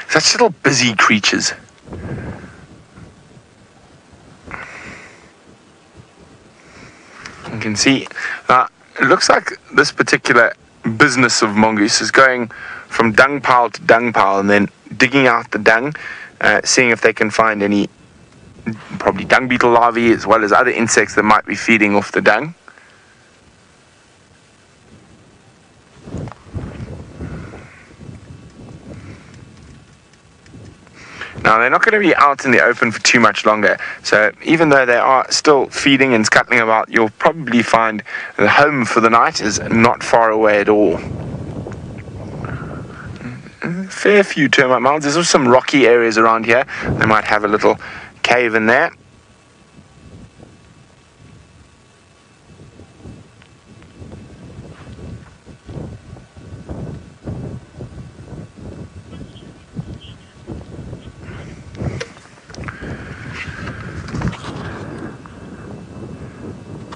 Such little busy creatures. You can see, it looks like this particular business of mongoose is going from dung pile to dung pile and then digging out the dung, seeing if they can find any probably dung beetle larvae as well as other insects that might be feeding off the dung. Now, they're not going to be out in the open for too much longer, so even though they are still feeding and scuttling about, you'll probably find the home for the night is not far away at all. A fair few termite mounds. There's also some rocky areas around here. They might have a little cave in there.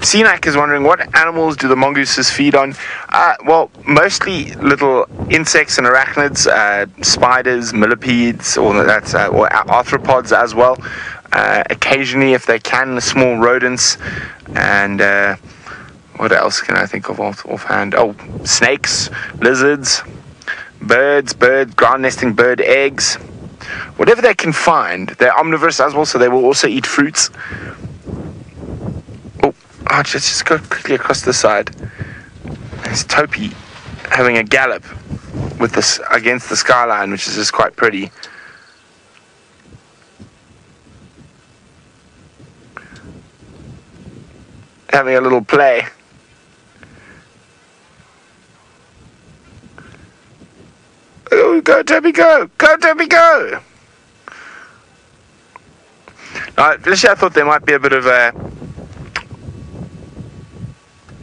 Seanak is wondering, what animals do the mongooses feed on? Well, mostly little insects and arachnids, spiders, millipedes, or arthropods as well. Occasionally, if they can, small rodents. And what else can I think of offhand? Oh, snakes, lizards, birds, ground nesting bird eggs. Whatever they can find. They're omnivorous as well, so they will also eat fruits. Let's just go quickly across the side. There's Topi having a gallop with this against the skyline, which is just quite pretty. Having a little play. Oh, go Topi, go! Go Topi, go! Initially I thought there might be a bit of a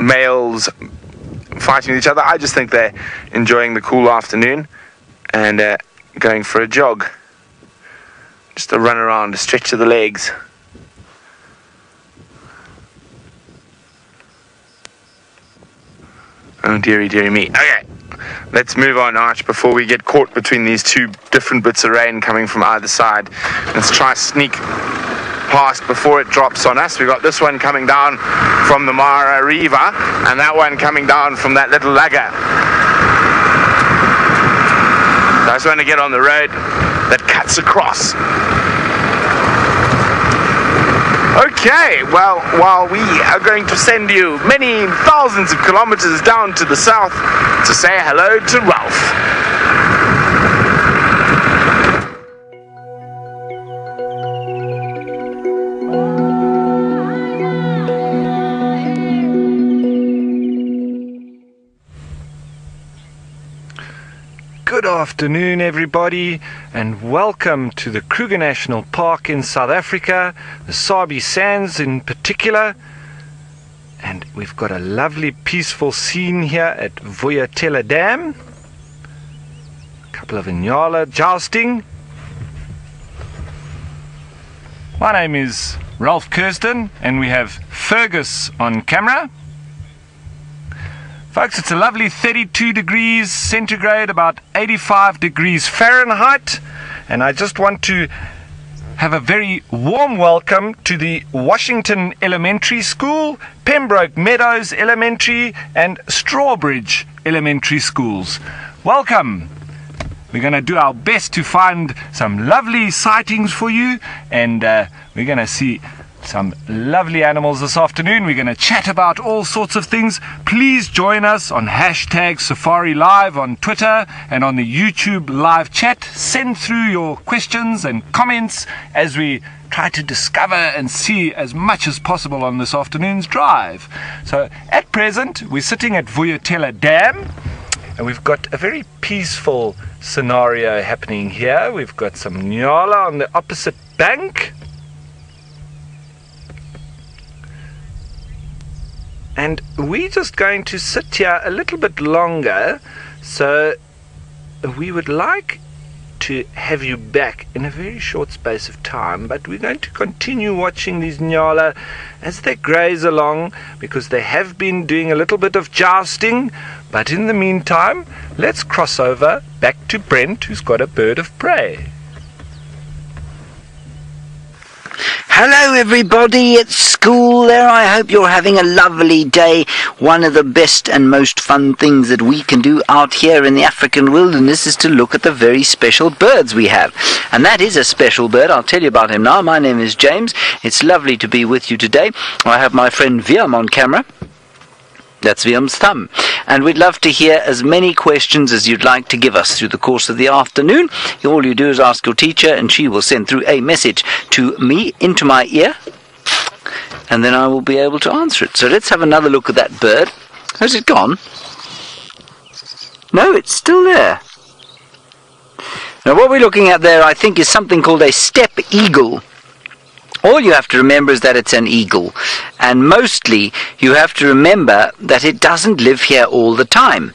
males fighting with each other. I just think they're enjoying the cool afternoon and going for a jog. Just a run around, a stretch of the legs. Oh, dearie me. Okay, let's move on, Arch, before we get caught between these two different bits of rain coming from either side. Let's try sneak past before it drops on us. We've got this one coming down from the Mara River and that one coming down from that little lugger. So I just want to get on the road that cuts across. Okay, well, while we are going to send you many thousands of kilometers down to the south to say hello to Ralph. Good afternoon, everybody, and welcome to the Kruger National Park in South Africa, the Sabi Sands in particular. And we've got a lovely peaceful scene here at Vuyatela Dam. A couple of Inyala jousting. My name is Ralph Kirsten and we have Fergus on camera. Folks, it's a lovely 32 degrees centigrade, about 85 degrees Fahrenheit, and I just want to have a very warm welcome to the Washington Elementary School, Pembroke Meadows Elementary and Strawbridge Elementary Schools. Welcome! We're going to do our best to find some lovely sightings for you, and we're going to see some lovely animals this afternoon. We're going to chat about all sorts of things. Please join us on hashtag Safari Live on Twitter and on the YouTube live chat. Send through your questions and comments as we try to discover and see as much as possible on this afternoon's drive. So at present we're sitting at Vuyatela Dam and we've got a very peaceful scenario happening here. We've got some Nyala on the opposite bank. and we're just going to sit here a little bit longer, so we would like to have you back in a very short space of time, but we're going to continue watching these nyala as they graze along, because they have been doing a little bit of jousting. But in the meantime, let's cross over back to Brent, who's got a bird of prey. Hello everybody at school there. I hope you're having a lovely day. One of the best and most fun things that we can do out here in the African wilderness is to look at the very special birds we have. And that is a special bird. I'll tell you about him now. My name is James. It's lovely to be with you today. I have my friend Viam on camera. That's Viam's thumb. And we'd love to hear as many questions as you'd like to give us through the course of the afternoon. All you do is ask your teacher, and she will send through a message to me into my ear, and then I will be able to answer it. So let's have another look at that bird. Has it gone? No, it's still there. Now what we're looking at there, I think, is something called a steppe eagle. All you have to remember is that it's an eagle, and mostly you have to remember that it doesn't live here all the time.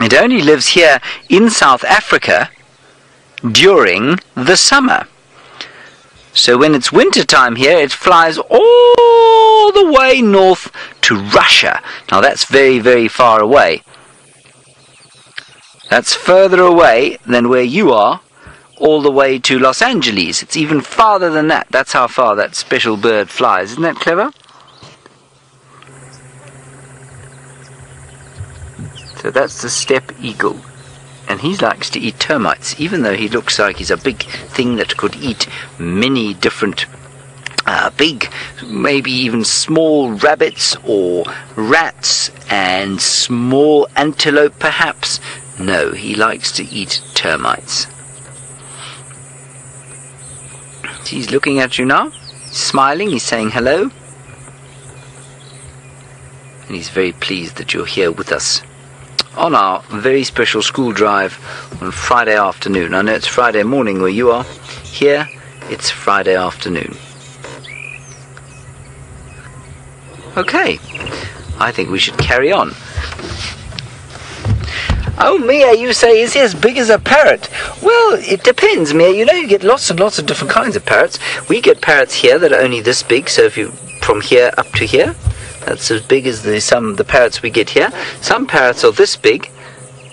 It only lives here in South Africa during the summer. So when it's winter time here, it flies all the way north to Russia. Now that's very, very far away. That's further away than where you are, all the way to Los Angeles. It's even farther than that. That's how far that special bird flies. Isn't that clever? So that's the steppe eagle. And he likes to eat termites, even though he looks like he's a big thing that could eat many different big, maybe even small rabbits or rats and small antelope perhaps. No, he likes to eat termites. He's looking at you now, he's smiling, he's saying hello, and he's very pleased that you're here with us on our very special school drive on Friday afternoon. I know it's Friday morning where you are. Here, it's Friday afternoon. Okay, I think we should carry on. Oh, Mia, you say, is he as big as a parrot? Well, it depends, Mia. You know, you get lots and lots of different kinds of parrots. We get parrots here that are only this big, so if you from here up to here, that's as big as the parrots we get here. Some parrots are this big,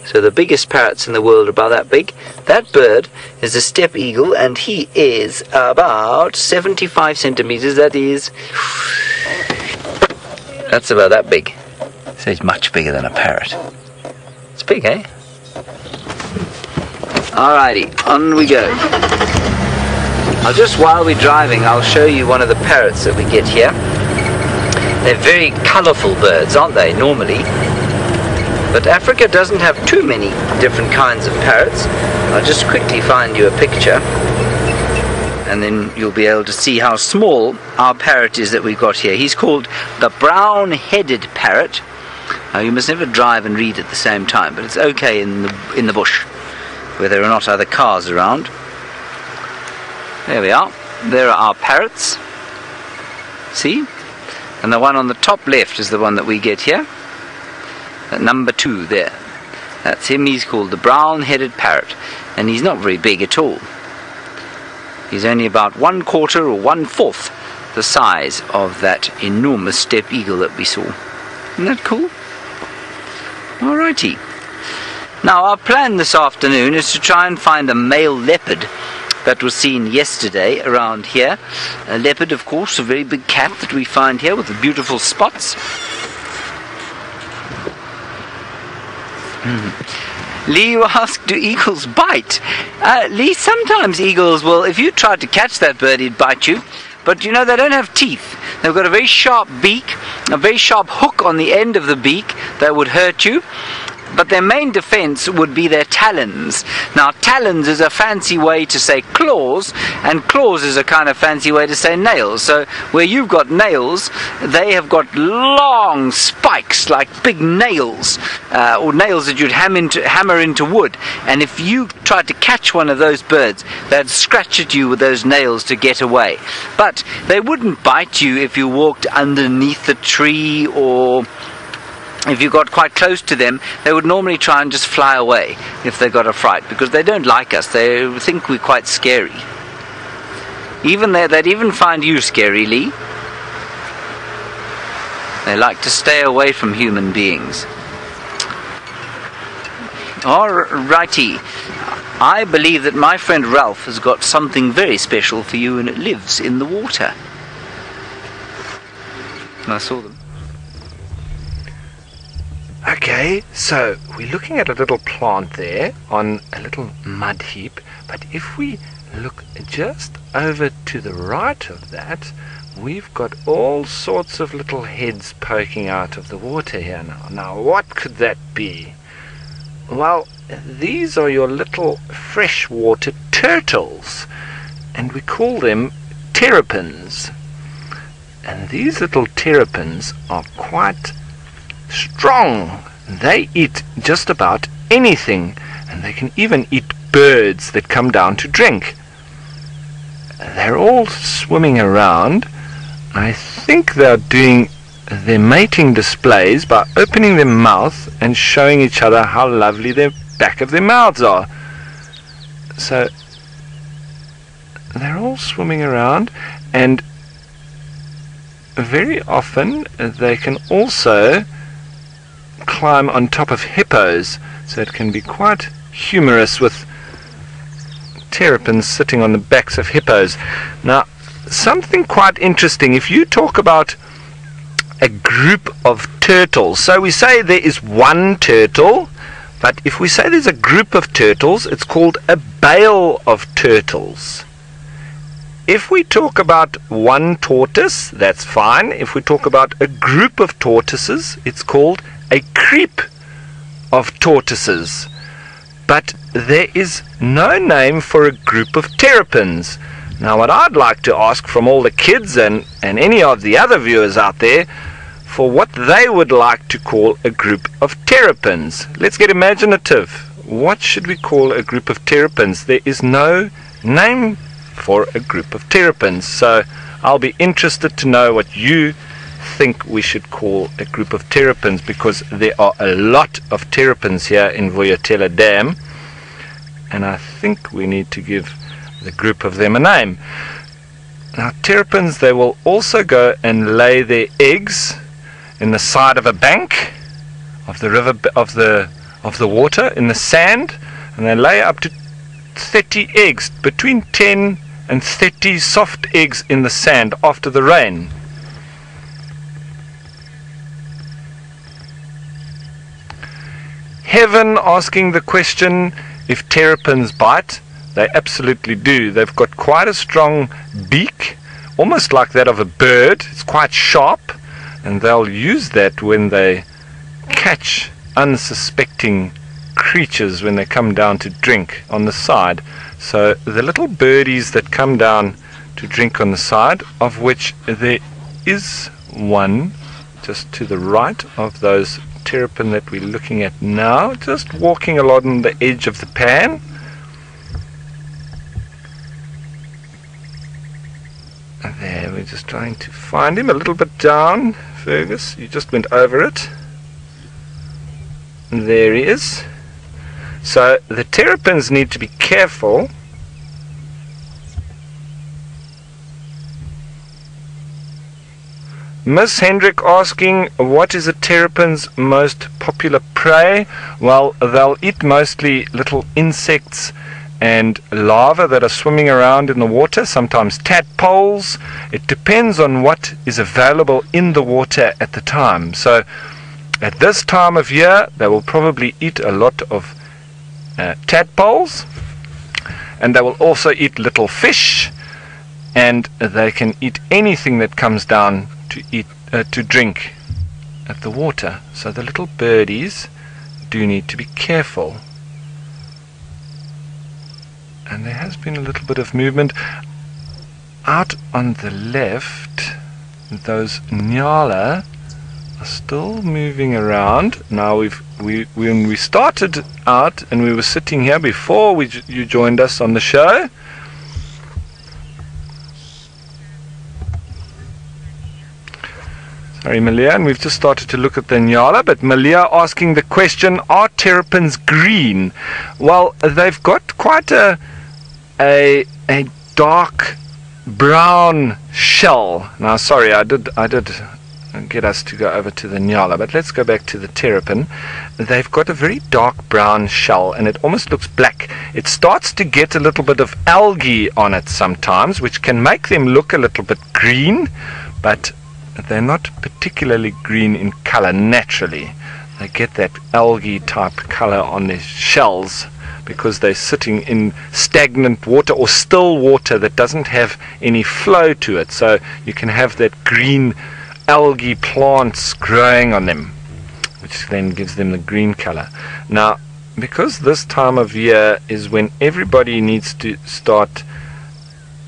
so the biggest parrots in the world are about that big. That bird is a steppe eagle, and he is about 75 centimeters. That's about that big. So he's much bigger than a parrot. It's big, eh? Alrighty, on we go. While we're driving, I'll show you one of the parrots that we get here. They're very colourful birds, aren't they, normally? But Africa doesn't have too many different kinds of parrots. I'll just quickly find you a picture, and then you'll be able to see how small our parrot is that we've got here. He's called the brown-headed parrot. Now, you must never drive and read at the same time, but it's okay in the bush, where there are not other cars around. There we are. There are our parrots. See? And the one on the top left is the one that we get here. That number 2 there. That's him. He's called the brown-headed parrot. And he's not very big at all. He's only about 1/4 or 1/4 the size of that enormous steppe eagle that we saw. Isn't that cool? Alrighty. Now our plan this afternoon is to try and find a male leopard that was seen yesterday around here. A leopard, of course, a very big cat that we find here with the beautiful spots. Lee, you ask, do eagles bite? Lee, sometimes eagles will, if you tried to catch that bird, he'd bite you. But you know, they don't have teeth. They've got a very sharp beak, a very sharp hook on the end of the beak that would hurt you. but their main defense would be their talons. Now, talons is a fancy way to say claws, and claws is a kind of fancy way to say nails. So where you've got nails, they have got long spikes like big nails, or nails that you'd hammer into wood. And if you tried to catch one of those birds, they'd scratch at you with those nails to get away. But they wouldn't bite you if you walked underneath the tree, or if you got quite close to them. They would normally try and just fly away if they got a fright, because they don't like us. They think we're quite scary. They'd even find you scary, Lee. They like to stay away from human beings. Alrighty. I believe that my friend Ralph has got something very special for you, and it lives in the water. I saw them. Okay, so we're looking at a little plant there on a little mud heap, but if we look just over to the right of that, we've got all sorts of little heads poking out of the water here now. Now, what could that be? Well, these are your little freshwater turtles, and we call them terrapins. And these little terrapins are quite strong. They eat just about anything, and they can even eat birds that come down to drink. They're all swimming around. I think they're doing their mating displays by opening their mouth and showing each other how lovely the back of their mouths are. So they're all swimming around, and very often they can also climb on top of hippos, so it can be quite humorous with terrapins sitting on the backs of hippos. Now, something quite interesting, if you talk about a group of turtles, so we say there is one turtle, but if we say there's a group of turtles, it's called a bale of turtles. If we talk about one tortoise, that's fine. If we talk about a group of tortoises, it's called a creep of tortoises. But there is no name for a group of terrapins. Now, what I'd like to ask from all the kids and any of the other viewers out there, for what they would like to call a group of terrapins. Let's get imaginative. What should we call a group of terrapins? There is no name for a group of terrapins, so I'll be interested to know what you think we should call a group of terrapins, because there are a lot of terrapins here in Vuyatela Dam, and I think we need to give the group of them a name. Now, terrapins, they will also go and lay their eggs in the side of a bank of the river, of the water, in the sand, and they lay up to 30 eggs, between 10 and 30 soft eggs in the sand after the rain. Heaven asking the question if terrapins bite. They absolutely do. They've got quite a strong beak, almost like that of a bird. It's quite sharp, and they'll use that when they catch unsuspecting creatures when they come down to drink on the side. So the little birdies that come down to drink on the side, of which there is one just to the right of those terrapin that we're looking at now, just walking along the edge of the pan. There, we're just trying to find him a little bit down. Fergus, you just went over it. And there he is. So the terrapins need to be careful. Miss Hendrick asking, what is a terrapin's most popular prey? Well, they'll eat mostly little insects and larvae that are swimming around in the water, sometimes tadpoles. It depends on what is available in the water at the time. So at this time of year, they will probably eat a lot of tadpoles, and they will also eat little fish, and they can eat anything that comes down to eat to drink at the water. So the little birdies do need to be careful. And there has been a little bit of movement. Out on the left, those nyala are still moving around. Now when we started out and we were sitting here before you joined us on the show, sorry, Malia, and we've just started to look at the nyala, but Malia asking the question, are terrapins green? Well, they've got quite a dark brown shell. Now, sorry, I did get us to go over to the nyala, but let's go back to the terrapin. They've got a very dark brown shell, and it almost looks black. It starts to get a little bit of algae on it sometimes, which can make them look a little bit green, but they're not particularly green in color naturally. They get that algae type color on their shells because they're sitting in stagnant water or still water that doesn't have any flow to it. So you can have that green algae plants growing on them, which then gives them the green color. Now, because this time of year is when everybody needs to start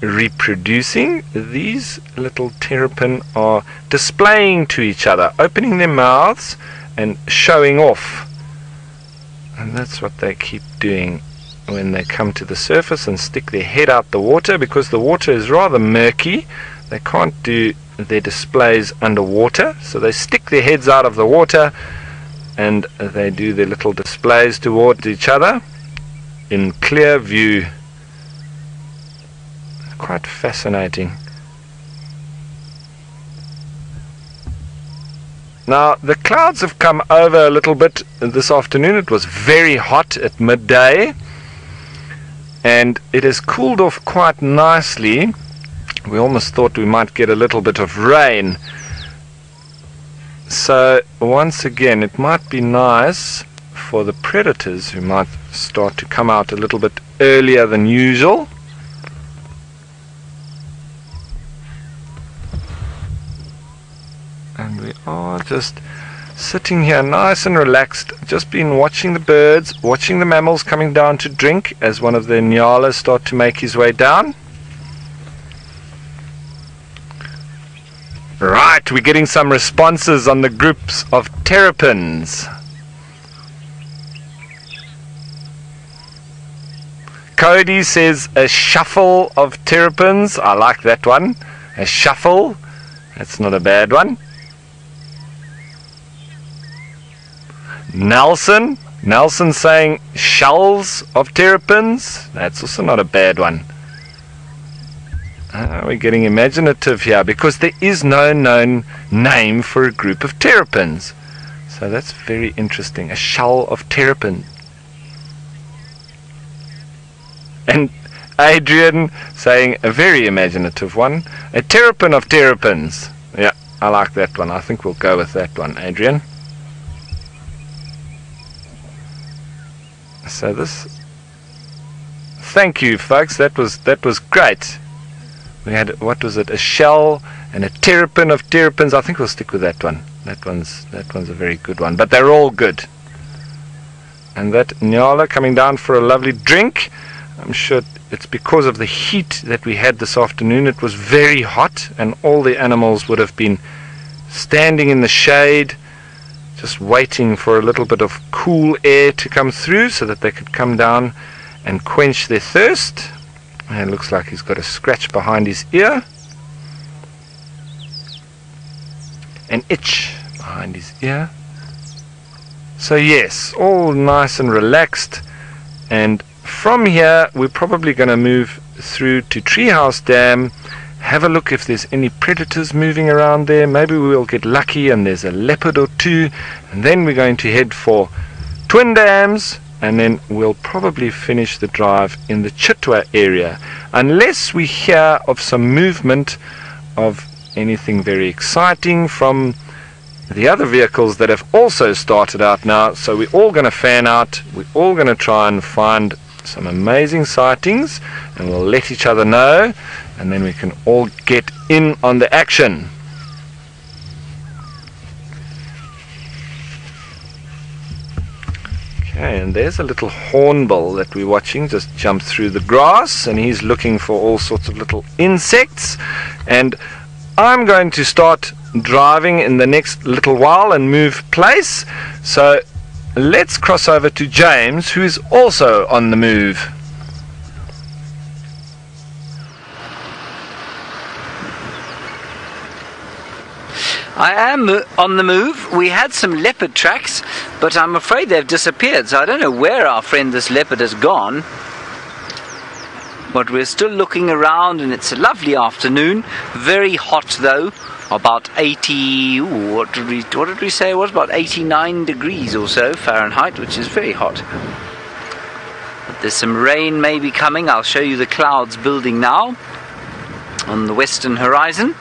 reproducing, these little terrapin are displaying to each other, opening their mouths and showing off. And that's what they keep doing when they come to the surface and stick their head out the water, because the water is rather murky. They can't do their displays underwater, so they stick their heads out of the water and they do their little displays towards each other in clear view. Quite fascinating. Now, the clouds have come over a little bit this afternoon. It was very hot at midday, and it has cooled off quite nicely. We almost thought we might get a little bit of rain. So, once again, it might be nice for the predators who might start to come out a little bit earlier than usual. And we are just sitting here nice and relaxed, just been watching the birds, watching the mammals coming down to drink as one of the nyalas start to make his way down. Right, we're getting some responses on the groups of terrapins. Cody says a shuffle of terrapins. I like that one. A shuffle. That's not a bad one. Nelson saying shells of terrapins. That's also not a bad one. We're getting imaginative here because there is no known name for a group of terrapins. So that's very interesting. A shell of terrapin. And Adrian saying a very imaginative one. A terrapin of terrapins. Yeah, I like that one. I think we'll go with that one, Adrian. So this, thank you folks, that was great. We had, what was it, a shell and a terrapin of terrapins. I think we'll stick with that one. That one's a very good one, but they're all good. And that nyala coming down for a lovely drink. I'm sure it's because of the heat that we had this afternoon. It was very hot and all the animals would have been standing in the shade, just waiting for a little bit of cool air to come through so that they could come down and quench their thirst. And it looks like he's got a scratch behind his ear. An itch behind his ear. So yes, all nice and relaxed. And from here we're probably going to move through to Treehouse Dam, have a look if there's any predators moving around there. Maybe we'll get lucky and there's a leopard or two, and then we're going to head for Twin Dams, and then we'll probably finish the drive in the Chitwa area, unless we hear of some movement of anything very exciting from the other vehicles that have also started out now. So we're all going to fan out, we're all going to try and find some amazing sightings, and we'll let each other know, and then we can all get in on the action. Okay, and there's a little hornbill that we're watching just jump through the grass, and he's looking for all sorts of little insects. And I'm going to start driving in the next little while and move place. So let's cross over to James, who is also on the move. I am on the move. We had some leopard tracks, but I'm afraid they've disappeared, so I don't know where our friend this leopard has gone. But we're still looking around, and it's a lovely afternoon. Very hot though, about 80, what did we say it was? About 89 degrees or so Fahrenheit, which is very hot. But there's some rain maybe coming. I'll show you the clouds building now on the western horizon.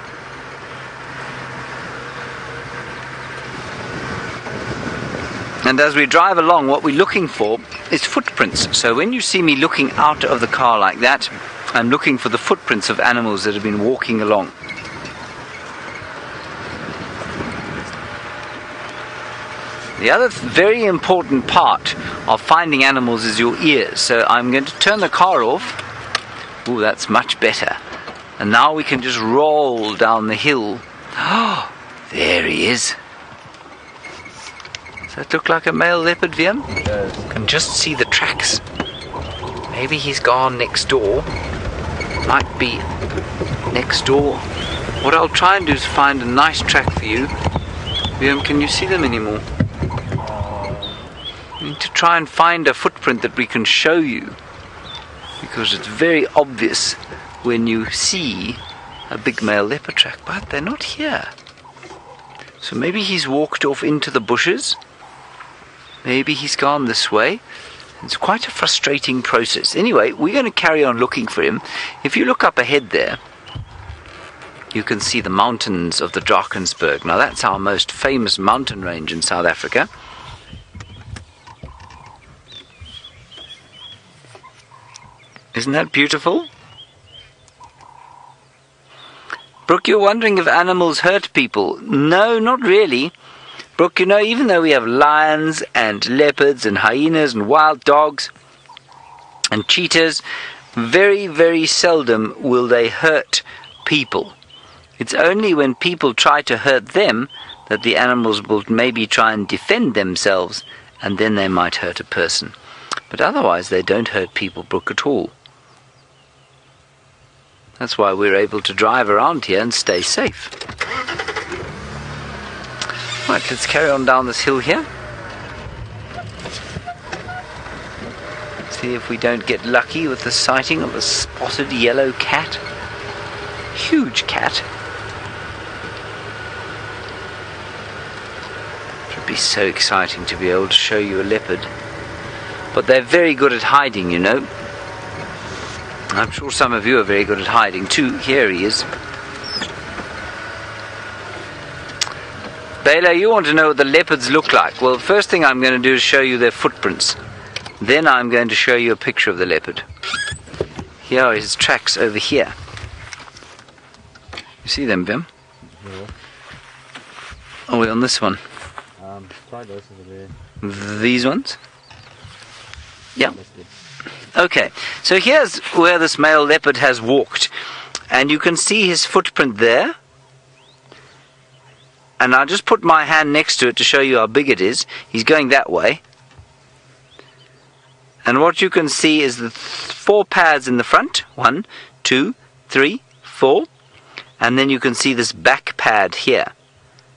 And as we drive along, what we're looking for is footprints. So when you see me looking out of the car like that, I'm looking for the footprints of animals that have been walking along. The other very important part of finding animals is your ears. So I'm going to turn the car off. Ooh, that's much better. And now we can just roll down the hill. Oh, there he is. Does that look like a male leopard, Viam? It does. You can just see the tracks. Maybe he's gone next door. Might be next door. What I'll try and do is find a nice track for you. Viam, can you see them anymore? We need to try and find a footprint that we can show you, because it's very obvious when you see a big male leopard track, but they're not here. So maybe he's walked off into the bushes. Maybe he's gone this way. It's quite a frustrating process. Anyway, we're going to carry on looking for him. If you look up ahead there, you can see the mountains of the Drakensberg. Now that's our most famous mountain range in South Africa. Isn't that beautiful? Brooke, you're wondering if animals hurt people. No, not really. Brooke, you know, even though we have lions and leopards and hyenas and wild dogs and cheetahs, very, very seldom will they hurt people. It's only when people try to hurt them that the animals will maybe try and defend themselves, and then they might hurt a person. But otherwise they don't hurt people, Brooke, at all. That's why we're able to drive around here and stay safe. Right, let's carry on down this hill here. See if we don't get lucky with the sighting of a spotted yellow cat. Huge cat. It would be so exciting to be able to show you a leopard. But they're very good at hiding, you know. I'm sure some of you are very good at hiding too. Here he is. Bela, you want to know what the leopards look like? Well, the first thing I'm going to do is show you their footprints. Then I'm going to show you a picture of the leopard. Here are his tracks over here. You see them, Vim? Yeah. Oh, we're on this one. Try those over there. These ones? Yeah. Okay, so here's where this male leopard has walked. And you can see his footprint there. And I'll just put my hand next to it to show you how big it is. He's going that way. And what you can see is the 4 pads in the front. 1, 2, 3, 4. And then you can see this back pad here.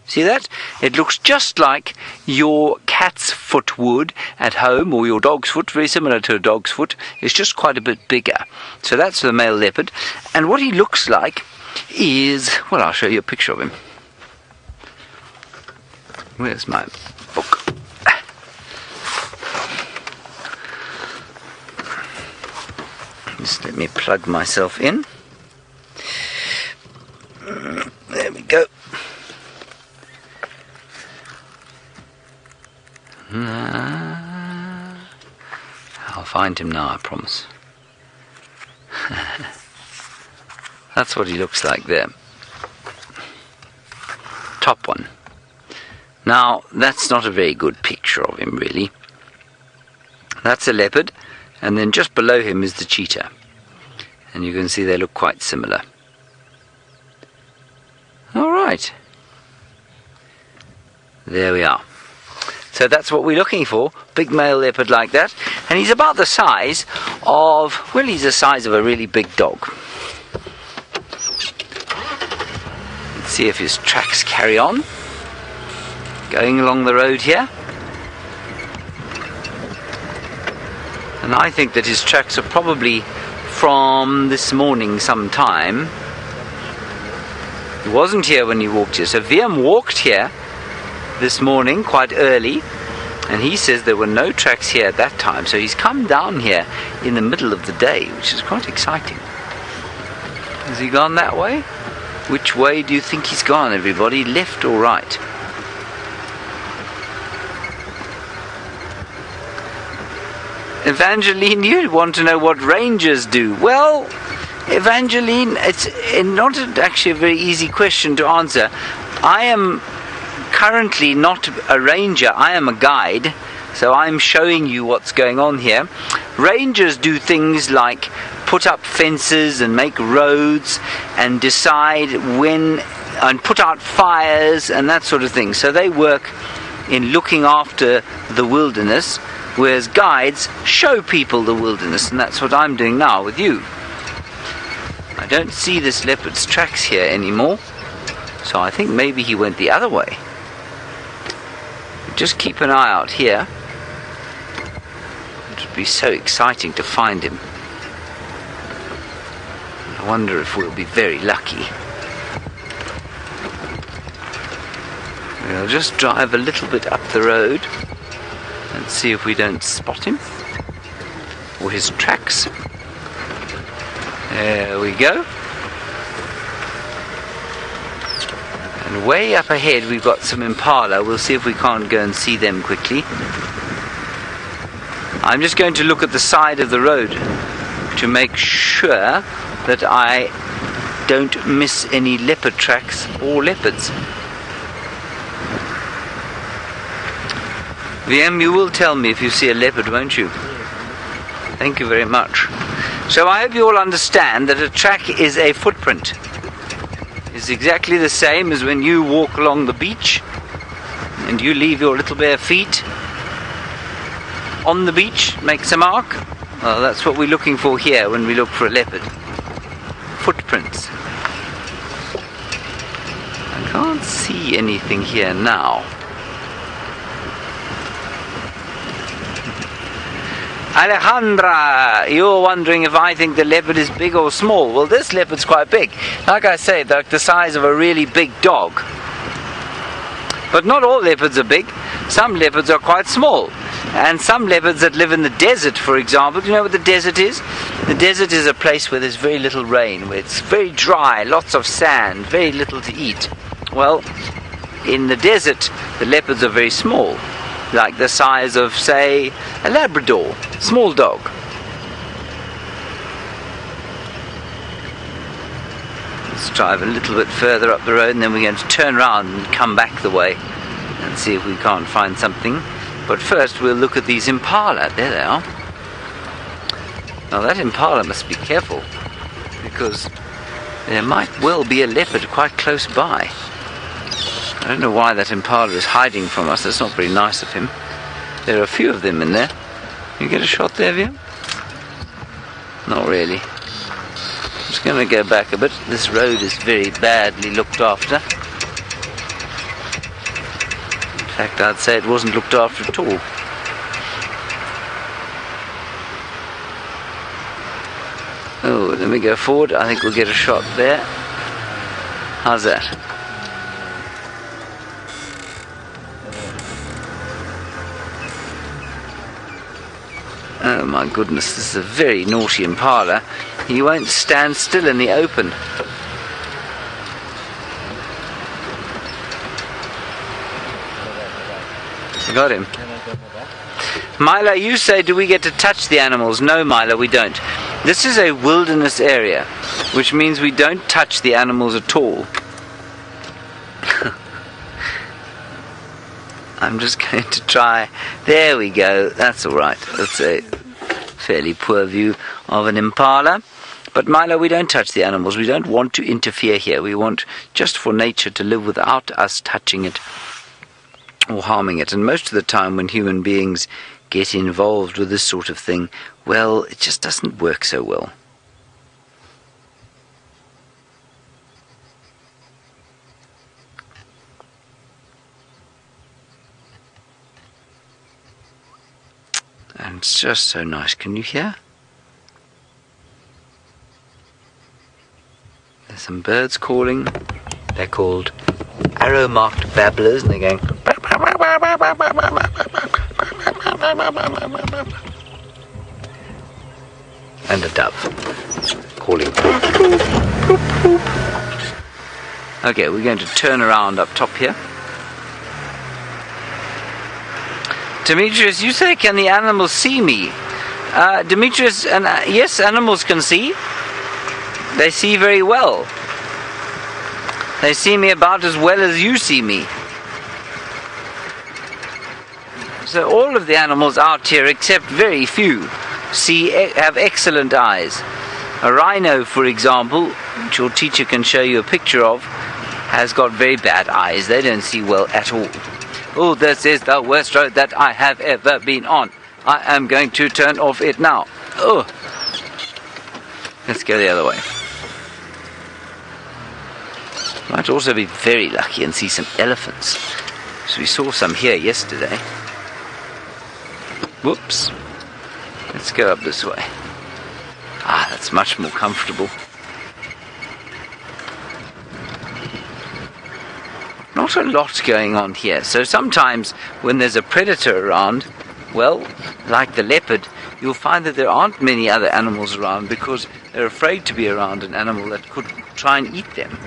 See that? It looks just like your cat's foot would at home, or your dog's foot, very similar to a dog's foot. It's just quite a bit bigger. So that's the male leopard. And what he looks like is, well, I'll show you a picture of him. Where's my book? Just let me plug myself in. There we go. I'll find him now, I promise. That's what he looks like there. Top one. Now, that's not a very good picture of him, really. That's a leopard, and then just below him is the cheetah. And you can see they look quite similar. All right. There we are. So that's what we're looking for, big male leopard like that. And he's about the size of, well, he's the size of a really big dog. Let's see if his tracks carry on. Going along the road here. And I think that his tracks are probably from this morning sometime. He wasn't here when he walked here. So Viam walked here this morning quite early, and he says there were no tracks here at that time. So he's come down here in the middle of the day, which is quite exciting. Has he gone that way? Which way do you think he's gone, everybody? Left or right? Evangeline, you want to know what rangers do. Well, Evangeline, it's not actually a very easy question to answer. I am currently not a ranger, I am a guide, so I'm showing you what's going on here. Rangers do things like put up fences and make roads and decide when, and put out fires and that sort of thing. So they work in looking after the wilderness, whereas guides show people the wilderness, and that's what I'm doing now with you. I don't see this leopard's tracks here anymore, so I think maybe he went the other way. Just keep an eye out here. It would be so exciting to find him. I wonder if we'll be very lucky. We'll just drive a little bit up the road and see if we don't spot him or his tracks. There we go. And way up ahead we've got some impala. We'll see if we can't go and see them quickly. I'm just going to look at the side of the road to make sure that I don't miss any leopard tracks or leopards. VM, you will tell me if you see a leopard, won't you? Thank you very much. So I hope you all understand that a track is a footprint. It's exactly the same as when you walk along the beach and you leave your little bare feet on the beach, makes a mark. Well, that's what we're looking for here when we look for a leopard. Footprints. I can't see anything here now. Alejandra, you're wondering if I think the leopard is big or small. Well, this leopard's quite big. Like I say, they're the size of a really big dog. But not all leopards are big. Some leopards are quite small. And some leopards that live in the desert, for example, do you know what the desert is? The desert is a place where there's very little rain, where it's very dry, lots of sand, very little to eat. Well, in the desert, the leopards are very small. Like the size of, say, a Labrador, small dog. Let's drive a little bit further up the road, and then we're going to turn around and come back the way and see if we can't find something. But first we'll look at these impala. There they are. Now that impala must be careful, because there might well be a leopard quite close by. I don't know why that impala is hiding from us. That's not very nice of him. There are a few of them in there. You get a shot there, Vim? Not really. I'm just going to go back a bit. This road is very badly looked after. In fact, I'd say it wasn't looked after at all. Oh, let me go forward. I think we'll get a shot there. How's that? Oh my goodness, this is a very naughty impala. He won't stand still in the open. You got him? Mila, you say, do we get to touch the animals? No, Mila, we don't. This is a wilderness area, which means we don't touch the animals at all. I'm just going to try. There we go. That's all right. That's a fairly poor view of an impala. But Milo, we don't touch the animals. We don't want to interfere here. We want just for nature to live without us touching it or harming it. And most of the time when human beings get involved with this sort of thing, well, it just doesn't work so well. And it's just so nice. Can you hear? There's some birds calling. They're called arrow-marked babblers, and they're going. And a dove calling. Okay, we're going to turn around up top here. Demetrius, you say, can the animals see me? Demetrius, yes, animals can see. They see very well. They see me about as well as you see me. So all of the animals out here, except very few, have excellent eyes. A rhino, for example, which your teacher can show you a picture of, has got very bad eyes. They don't see well at all. Oh, this is the worst road that I have ever been on. I am going to turn off it now. Oh, let's go the other way. Might also be very lucky and see some elephants. So we saw some here yesterday. Whoops. Let's go up this way. Ah, that's much more comfortable. Not a lot going on here. So sometimes when there's a predator around, well, like the leopard, you'll find that there aren't many other animals around because they're afraid to be around an animal that could try and eat them.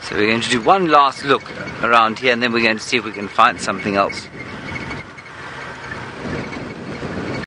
So we're going to do one last look around here, and then we're going to see if we can find something else.